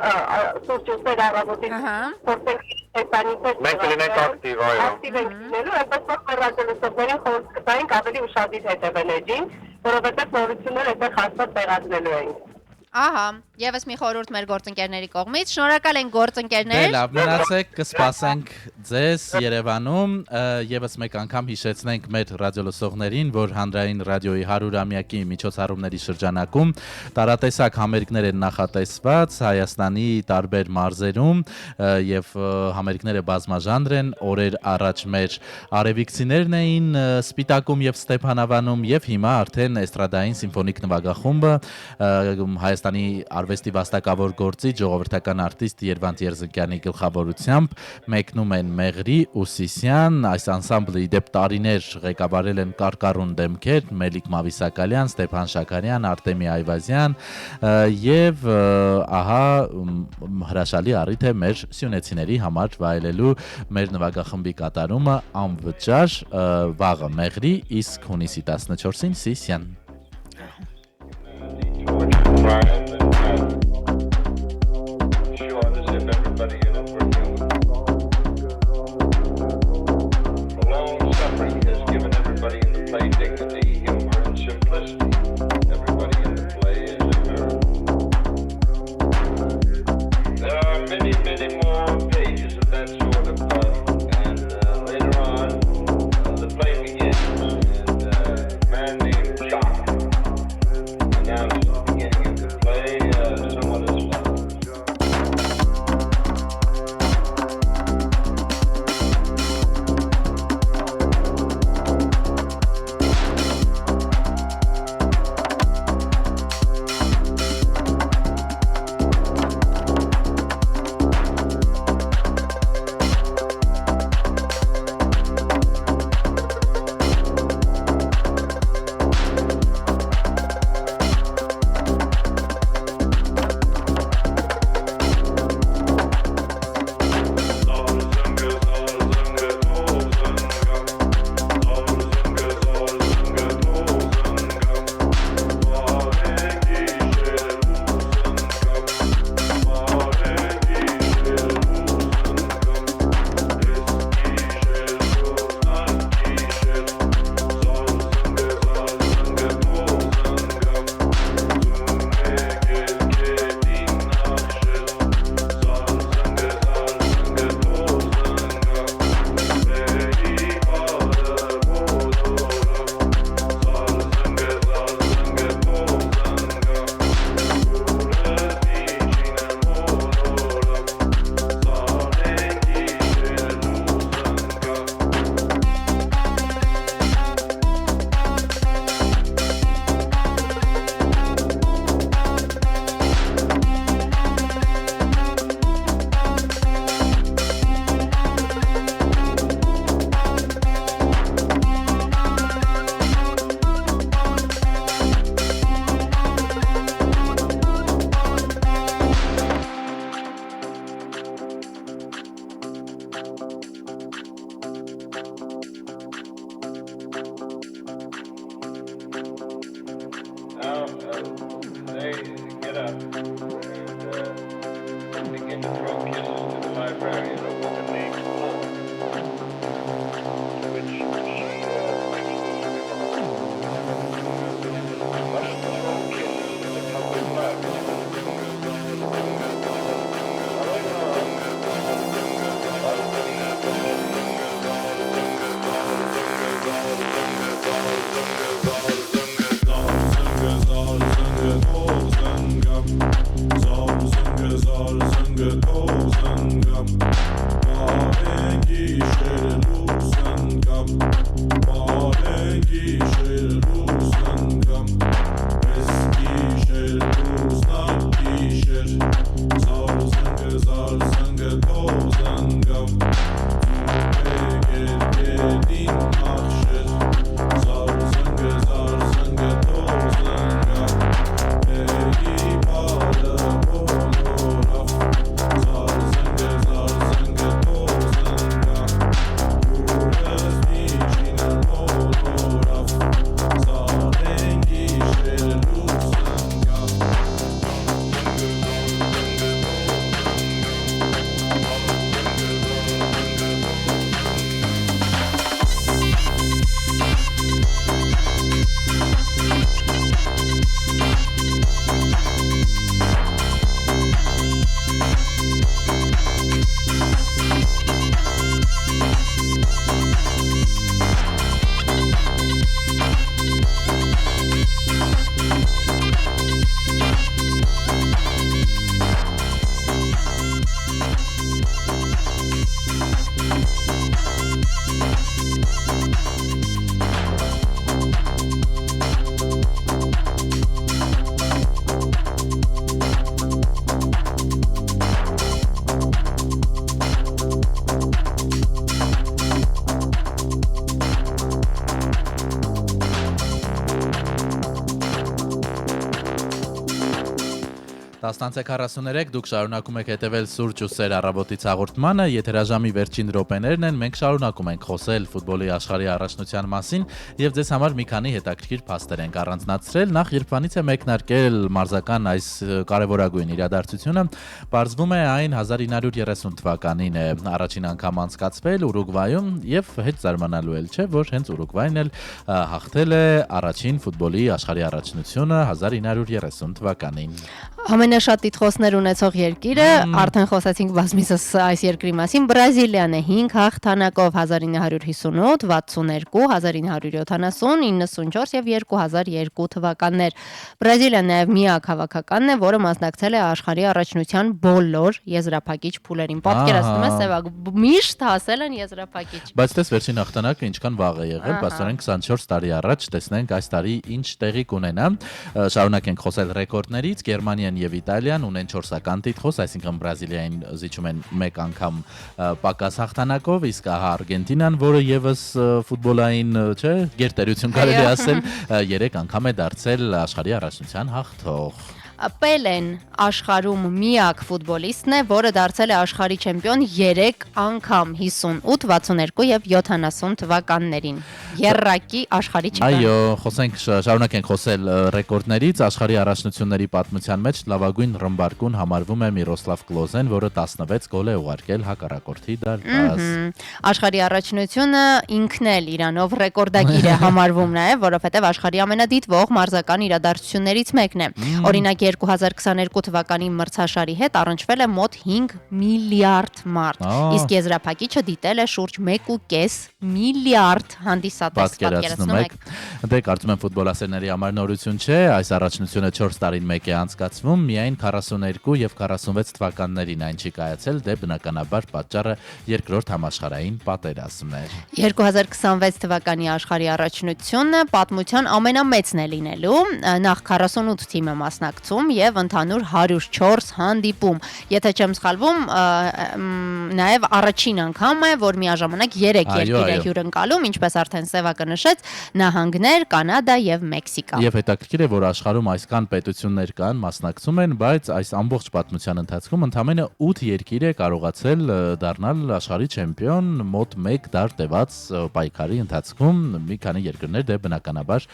սուրճ ուստեր առավոտից փորձենք հետանիքներ։ Մենք կլինենք ակտիվ, այո։ Ակտիվ ենք լինելու, այնպես որ մեր ռադիոլսողներին խորհուրդ կտայինք ավելի ուշադիր հետևել էջին, որովհետև նորությունները այդտեղ հաստատ տեղադրելու ենք։ Ահա, եւս մի խորհուրդ մեր գործընկերների կողմից։ Շնորհակալ ենք գործընկերներ։ Դե լավ, մնացեք, կսպասենք ձեզ Երևանում, եւս մեկ անգամ հիշեցնենք մեր ռադիոլսողներին, որ հանրային ռադիոյի 100-ամյակի միջոցառումների շրջանակում տարատեսակ համերգներ են նախատեսված Հայաստանի տարբեր մարզերում եւ համերգները բազմաժանր են, օրեր առաջ մեր արևիկցիներն էին Սպիտակում եւ Ստեփանավանում եւ հիմա արդեն էստրադային սիմֆոնիկ նվագախումբը Հայաստանի արվեստի վաստակավոր գործի ժողովրդական արտիստ Երվանդ Երզիկյանի գլխավորությամբ մեկնում են Մեղրի ու Սիսյան, այս անսամբլը իդեպ տարիներ ղեկավարել են Կարկառուն դեմքեր, Մելիք Մավիսակալյան, Ստեփան Շաքարյան, Արտեմի Այվազյան եւ ահա հրաշալի առիթ է մեր սյունեցիների համար վայելելու մեր նվագախմբի կատարումը անվճար վաղը Մեղրի, իսկ հունիսի 14-ին Սիսյան։ 10:43 դուք շարունակում եք հետևել Սուրճ ու Սեր առավոտից հաղորդմանը, եթերաժամի վերջին րոպեներն են, մենք շարունակում ենք խոսել ֆուտբոլի աշխարհի առաջնության մասին եւ ձեզ համար մի քանի հետաքրքիր փաստեր ենք առանձնացրել։ Նախ երբանից է մեկնարկել մարզական այս կարևորագույն իրադարձությունը, պարզվում է այն 1930 թվականին է առաջին անգամ անցկացվել Ուրուգվայում եւ հետ զարմանալու էլ չէ, որ հենց Ուրուգվայն էլ հաղթել է առաջին ֆուտբոլի աշխարհի առաջնությունը 1930 թվականին։ Ամենաշատ տիտղոսներ ունեցող երկիրը, արդեն խոսացինք բազմիցս այս երկրի մասին, Բրազիլիան է 5 հաղթանակով 1958, 62, 1970, 94 եւ 2002 թվականներ։ Բրազիլիան նաեւ միակ հավաքականն է, որը մասնակցել է աշխարհի առաջնության բոլոր եզրափակիչ փուլերին։ Պատկերացնում ես, Սևակ, միշտ հասել են եզրափակիչ։ Բայց դες վերջին հաղթանակը ինչքան վաղ է եղել, բացառեն 24 տարի առաջ, տեսնենք այս տարի ինչ տեղի կունենա։ Շարունակենք խոսել ռեկորդներից, Գերմանիան եւ Իտալիան ունեն 4-ական տիտղոս, այսինքն Բրազիլիային զիջում են մեկ անգամ պակաս հաղթանակով, իսկ Արգենտինան, որը եւս ֆուտբոլային, չէ, գերտերություն կարելի ասել, 3 անգամ է դարձել աշխարհի առաջնության հաղթող։ Պելեն աշխարհում միակ ֆուտբոլիստն է, որը դարձել է աշխարհի չեմպիոն 3 անգամ 58, 62 եւ 70 թվականներին։ Եռակի աշխարհի չեմպիոն։ Այո, շարունակենք խոսել ռեկորդներից, աշխարհի առաջնությունների պատմության մեջ լավագույն ռմբարկուն համարվում է Միրոսլավ Կլոզեն, որը 16 գոլ է ուղարկել հակառակորդի դարպաս։ Աշխարհի առաջնությունը ինքն էլ իրանով ռեկորդագիր է համարվում նաեւ, որովհետեւ աշխարհի ամենադիտվող մարզական իրադարձություններից մեկն է։ Օրինակ 2022 թվականի մրցաշարի հետ առնչվել է մոտ 5 միլիարդ մարդ, իսկ եզրափակիչը դիտել է շուրջ 1.5 միլիարդ հանդիսատես, պատկերացնում եք։ Դե կարծում եմ ֆուտբոլասերների համար նորություն չէ, այս առաջնությունը 4 տարին մեկ է անցկացվում, միայն 42 եւ 46 թվականներին այն չի կայացել, դե բնականաբար պատճառը երկրորդ համաշխարհային պատերազմն էր։ 2026 թվականի աշխարհի առաջնությունը պատմության ամենամեծն է լինելու, նախ 48 թիմը մասնակցում եւ ընդհանուր 104 հանդիպում։ Եթե չեմ սխալվում, նաեւ առաջին անգամ է, որ միաժամանակ 3 երկիր է հյուրընկալում, ինչպես արդեն Սևակը նշեց, նահանգներ, Կանադա եւ Մեքսիկա։ Եվ հետաքրքիր է, որ աշխարհում այսքան պետություններ կան, մասնակցում են, բայց այս ամբողջ պատմության ընթացքում ընդամենը 8 երկիր է կարողացել դառնալ աշխարհի չեմպիոն մոտ 1 դար տևած պայքարի ընթացքում։ Մի քանի երկրներ դե բնականաբար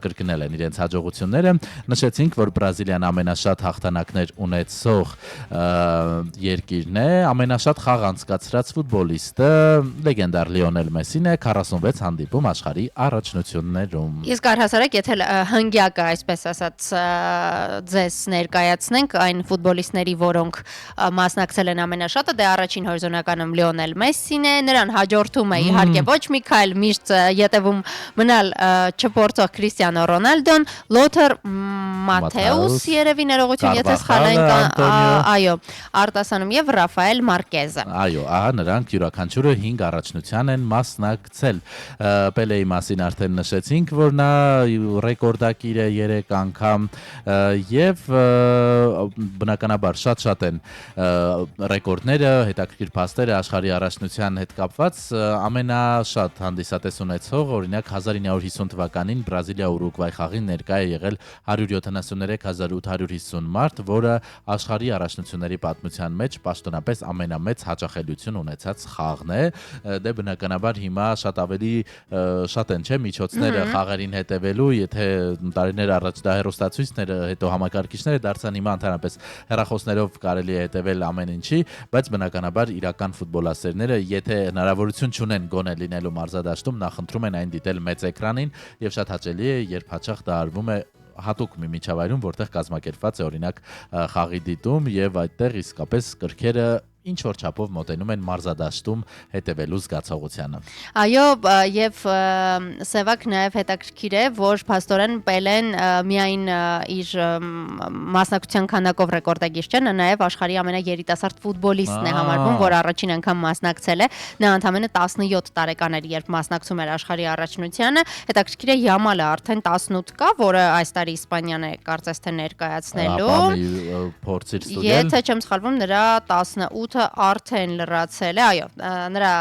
կրկնել են իրենց հաջողությունները։ Նշեցինք, որ Բրազիլիան ամենաշատ հաղթանակներ ունեցող երկիրն է, ամենաշատ խաղ անցկացրած ֆուտբոլիստը լեգենդար Լիոնել Մեսին է, 46 հանդիպում աշխարհի առաջնություններում։ Իսկ առհասարակ, եթե հնգյակը, այսպես ասած, ձեզ ներկայացնենք այն ֆուտբոլիստների, որոնք մասնակցել են ամենաշատը, դե առաջին հորիզոնականում Լիոնել Մեսին է, նրան հաջորդում է իհարկե ոչ մի քայլ միշտ ետևում մնալ չփորձող Քրիստիանո Ռոնալդոն, Լոթեր Մաթեուս երևի ներողություն, եթե եթե սխալ ենք, այո, Արտասանում եւ Ռաֆայել Մարկեզը։ Այո, ահա նրանք յուրաքանչյուրը 5 առաջնության են մասնակցել։ Պելեի մասին արդեն նշեցինք, որ նա ռեկորդակիր է 3 անգամ եւ բնականաբար շատ են ռեկորդները, հետաքրքիր փաստերը աշխարհի առաջնության հետ կապված ամենաշատ հանդիսատես ունեցող օրինակ 1950 թվականին Բրազիլիա-Ուրուգվայ խաղին ներկա է եղել 173,850 մարդ, որը աշխարհի առաջնությունների պատմության մեջ պաշտոնապես ամենամեծ հաճախելիություն ունեցած խաղն է։ Դե բնականաբար հիմա շատ ավելի շատ են չէ միջոցները խաղերին հետևելու, եթե տարիներ առաջ դա հեռուստացույցները, հետո համակարգիչները դարձան, հիմա ընդհանրապես հեռախոսներով կարելի է հետևել ամեն ինչի, բայց բնականաբար իրական ֆուտբոլասերները, եթե հնարավորություն չունեն գոնե լինելու մարզադաշտում, նախընտրում են այն դիտել մեծ էկրանին եւ շատ հաճելի է, երբ հաճախ դա արվում է հատուկ մի միջավայրում, որտեղ կազմակերպված է օրինակ խաղի դիտում եւ այդտեղ իսկապես կրքերը ինչ որ չափով մոտենում են մարզադաշտում հետևելու զգացողությանը։ Այո, եւ Սևակ նաեւ հետաքրքիր է, որ փաստորեն Պելեն միայն իր մասնակցության քանակով ռեկորդագիր չէ, նա նաեւ աշխարհի ամենաերիտասարդ ֆուտբոլիստն է համարվում, որ առաջին անգամ մասնակցել է։ Նա ընդամենը 17 տարեկան էր, երբ մասնակցում էր աշխարհի առաջնությանը։ Հետաքրքիր է Յամալը արդեն 18 կա, որը այս տարի Իսպանիան է կարծես թե ներկայացնելու։ Փորձիր ստուգել։ Եթե չեմ սխալվում, նրա 18 արդեն լրացել է, այո, նրա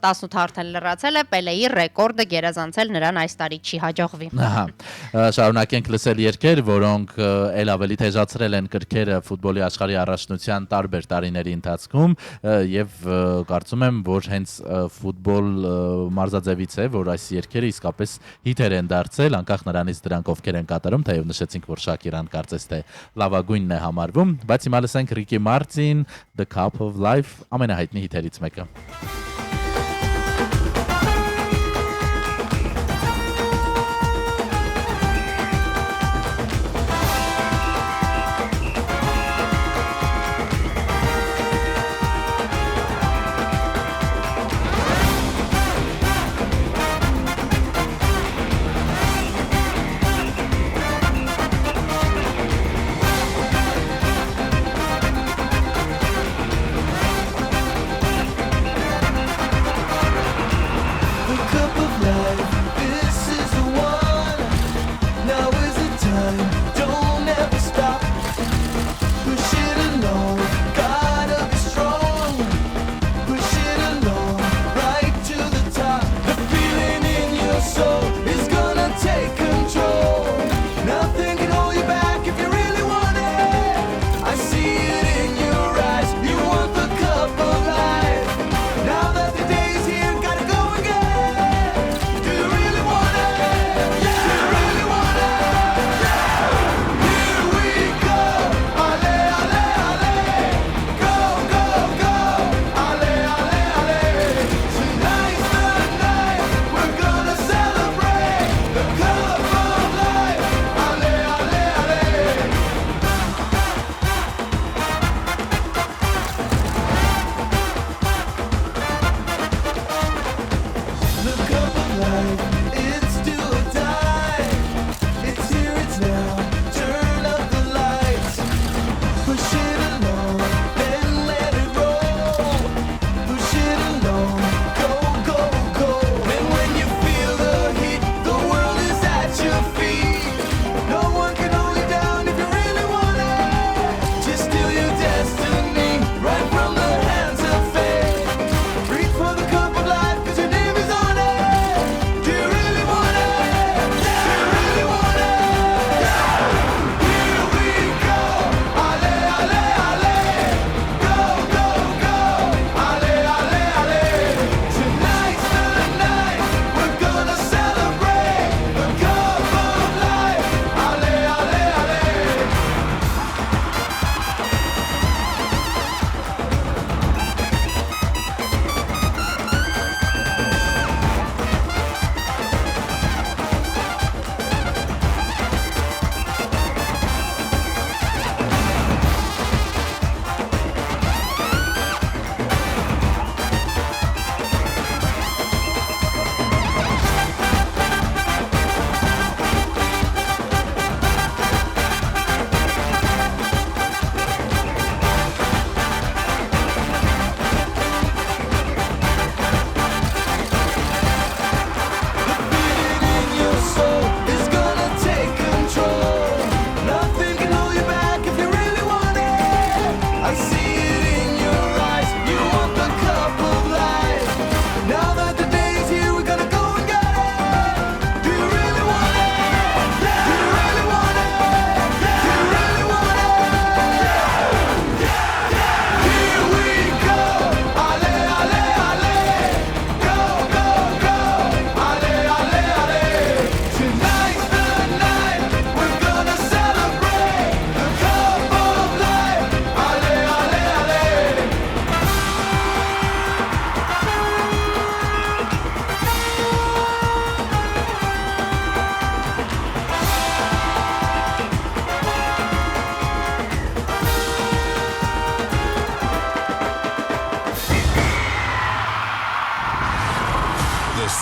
18 արդեն լրացել է, Պելեի ռեկորդը գերազանցել նրան այս տարի չի հաջողվի։ Շարունակենք լսել երգեր, որոնք ել ավելի թեժացրել են կրքերը ֆուտբոլի աշխարհի առաջնության տարբեր տարիների ընթացքում եւ կարծում եմ, որ հենց ֆուտբոլ մարզաձևից է, որ այս երգերը իսկապես հիթեր են դարձել, անկախ նրանից դրանք ովքեր են կատարում, թեև նշեցինք, որ Շակիրան կարծես թե լավագույնն է համարվում, բայց հիմա լսենք Ռիկի Մարտին, The Cup of Life, ամենահայտնի հիթերից մեկը։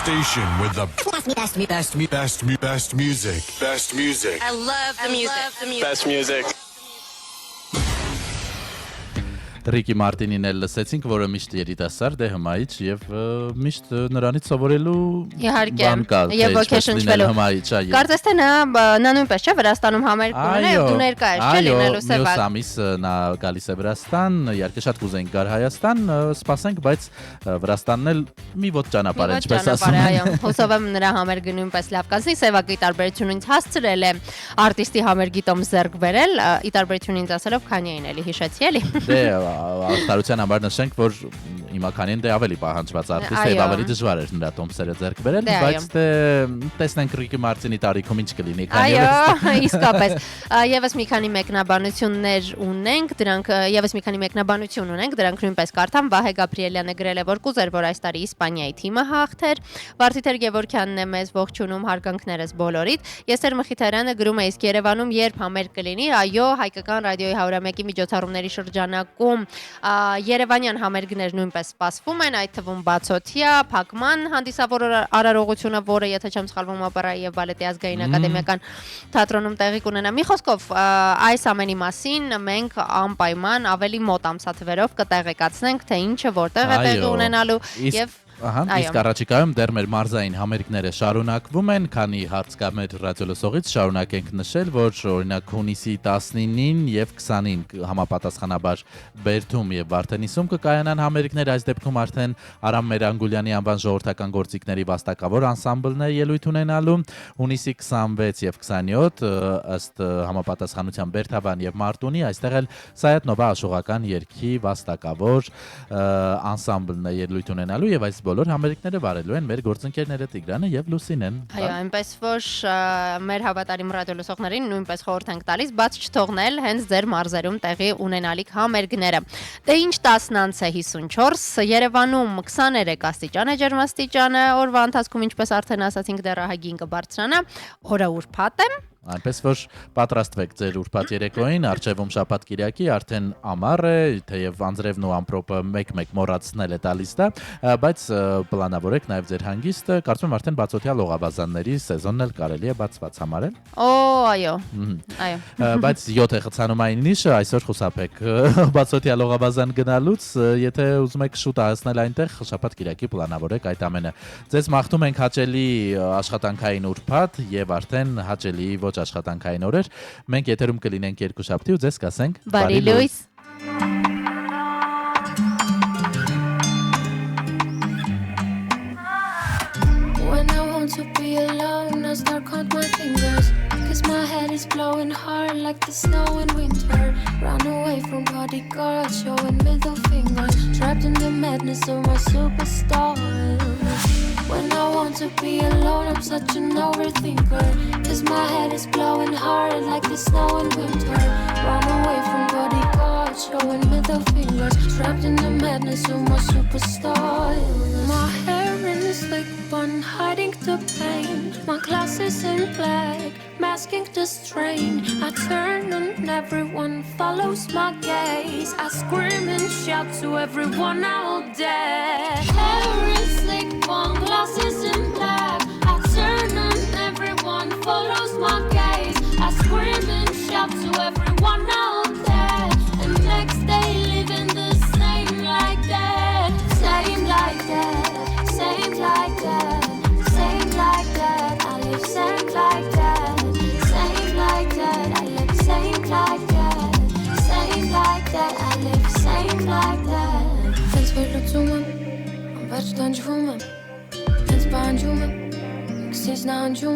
station with the best music. Best music. I love the music. Best music. Ռիկի Մարտինին էլ լսեցինք, որը միշտ երիտասարդ է, հմայիչ եւ միշտ նրանից սովորելու բան կա, եւ ոգեշնչվելու հմայիչ է։ Կարծես թե նա նույնպես չէ Վրաստանում համերգ ունի եւ դու ներկա ես, չէ՞ լինելու Սևակ։ Մյուս ամիս նա գալիս է Վրաստան, իհարկե շատ կուզենք գար Հայաստան, սպասենք, բայց Վրաստանն էլ մի ոտ ճանապարհ է, ինչպես ասում են։ Այո, հուսով եմ նրա համերգը նույնպես լավ կացնի, Սևակի տարբերությունը ինձ հասցրել է արտիստի համերգի տոմ ձեռք բերել, ի տարբերություն ինձ ասելով Քանյային էլի հիշեցի էլի։ Դե Արտարության համար նշենք, որ հիմա Քանին դե ավելի պահանջված արտիստ է, ավելի դժվար էր նրա տոմսերը ձեռք բերել, բայց տեսնենք Ռիկի Մարտինի տարիքում ինչ կլինի Քանին։ Այո, իսկապես։ Եվս մի քանի մեկնաբանություններ ունենք, դրանք նույնպես կարդամ, Վահե Գաբրիելյանը գրել է, որ կուզեր, որ այս տարի Իսպանիայի թիմը հաղթեր։ Վարդիթեր Գևորգյանն է մեզ ողջունում, հարգանքներս բոլորիդ։ Եսեր Մխիթարյանը գրում է, իսկ Երևանում երբ համերգ կլինի, այո, հայկական ռադիոյի 101-ի միջոցառումների շրջանակում Երևանյան համերգներ նույնպես սպասվում են, այդ թվում բացօթյա, փակման հանդիսավոր արարողությունը, որը եթե չեմ սխալվում օպերայի եւ բալետի ազգային ակադեմիական թատրոնում տեղի կունենա։ Մի խոսքով, այս ամենի մասին մենք անպայման ավելի մոտ ամսաթվերով կտեղեկացնենք, թե ինչը որտեղ է տեղի ունենալու եւ Իսկ առաջիկայում դեռ մեր մարզային համերգները շարունակվում են, քանի հարց կա մեր ռադիոլսողից, շարունակենք նշել, որ օրինակ հունիսի 19-ին եւ 20-ին համապատասխանաբար Բերդում եւ Վարդենիսում կկայանան համերգներ, այս դեպքում արդեն Արամ Մերանգուլյանի անվան ժողովրդական գործիքների վաստակավոր անսամբլն է ելույթ ունենալու, հունիսի 26 եւ 27 ըստ համապատասխանության Բերդավան եւ Մարտունի, այստեղ էլ Սայաթ Նովա աշխուղական երգի վաստակավոր անսամբլն է ելույթ ունենալու եւ այս բոլոր համերգները վարելու են մեր գործընկերները Տիգրանը եւ Լուսինեն։ Այո, այնպես որ մեր հավատարիմ ռադիոլսողներին նույնպես խորհուրդ ենք տալիս բաց չթողնել հենց ձեր մարզերում տեղի ունենալիք համերգները։ Դե ինչ 10-ից է 54, Երևանում 23 աստիճան է ջերմաստիճանը, օրվա ընթացքում ինչպես արդեն ասացինք դեռ ահագին կբարձրանա, օրը ուրբաթ է։ Այնպես որ պատրաստվեք ձեր ուրբաթ երեկոյին, առջևում շաբաթ կիրակի արդեն ամառ է, թեև անձրևն ու ամպրոպը մեկ-մեկ մոռացնել է տալիս դա, բայց պլանավորեք նաև ձեր հանգիստը, կարծում եմ արդեն բացօթյա լողավազանների սեզոնն էլ կարելի է բացված համարել։ Այո։ Բայց 7 է խցանումային նիշը, այսօր խուսափեք բացօթյա լողավազան գնալուց, եթե ուզում եք շուտ հասնել այնտեղ, շաբաթ կիրակի պլանավորեք այդ ամենը։ Ձեզ մաղթում ենք հաճելի աշխատանքային ուրբաթ եւ արդեն հաճելի ոչ աշխատանքային օրեր։ Մենք եթերում կլինենք երկուշաբթի ու ձեզ կասենք բարի լույս։ When I want to be alone, I start count my fingers, 'cause my head is blowing hard like the snow in winter. Run away from bodyguards, showing middle fingers, trapped in the madness of my superstar. When I want to be alone, I'm such an overthinker, 'cause my head is blowing hard like the snow in winter. Run away from bodyguards, showing middle fingers, trapped in the madness of my superstar. My hair in a slick bun, hiding the pain. My glasses in black, masking the strain. I turn on everyone, follows my gaze. I scream and shout to everyone out there. Hair in slick bun, glasses in black. I turn on everyone, follows my gaze. I scream and shout to everyone out there. And next day living the same like that. Same like that, same like that, same like that. I live same like that, same like that. I live same like that, same like that. I live same like that. Thanks for the tumor, I'm back to the Thanks behind you, since now I'm you.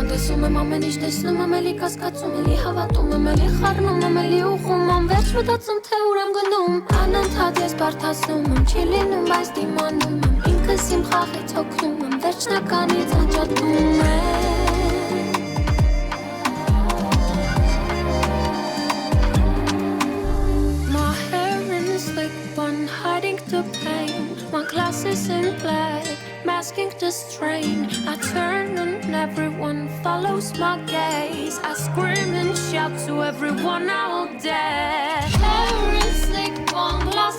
Տեսում եմ ամեն ինչ տեսնում եմ էլի կասկածում էլի հավատում եմ էլի խառնում եմ էլի ուղում եմ վերջ մտածում թե ուր եմ գնում անընդհատ ես բարդացնում եմ չի լինում բայց դիմանում եմ ինքս իմ խաղից հոգնում եմ վերջնականից անջատում եմ My hair in a slick bun hiding the pain My glasses in black masking the strain. I turn and everyone follows my gaze. I scream and shout to everyone out there. Hair in slick bun, glasses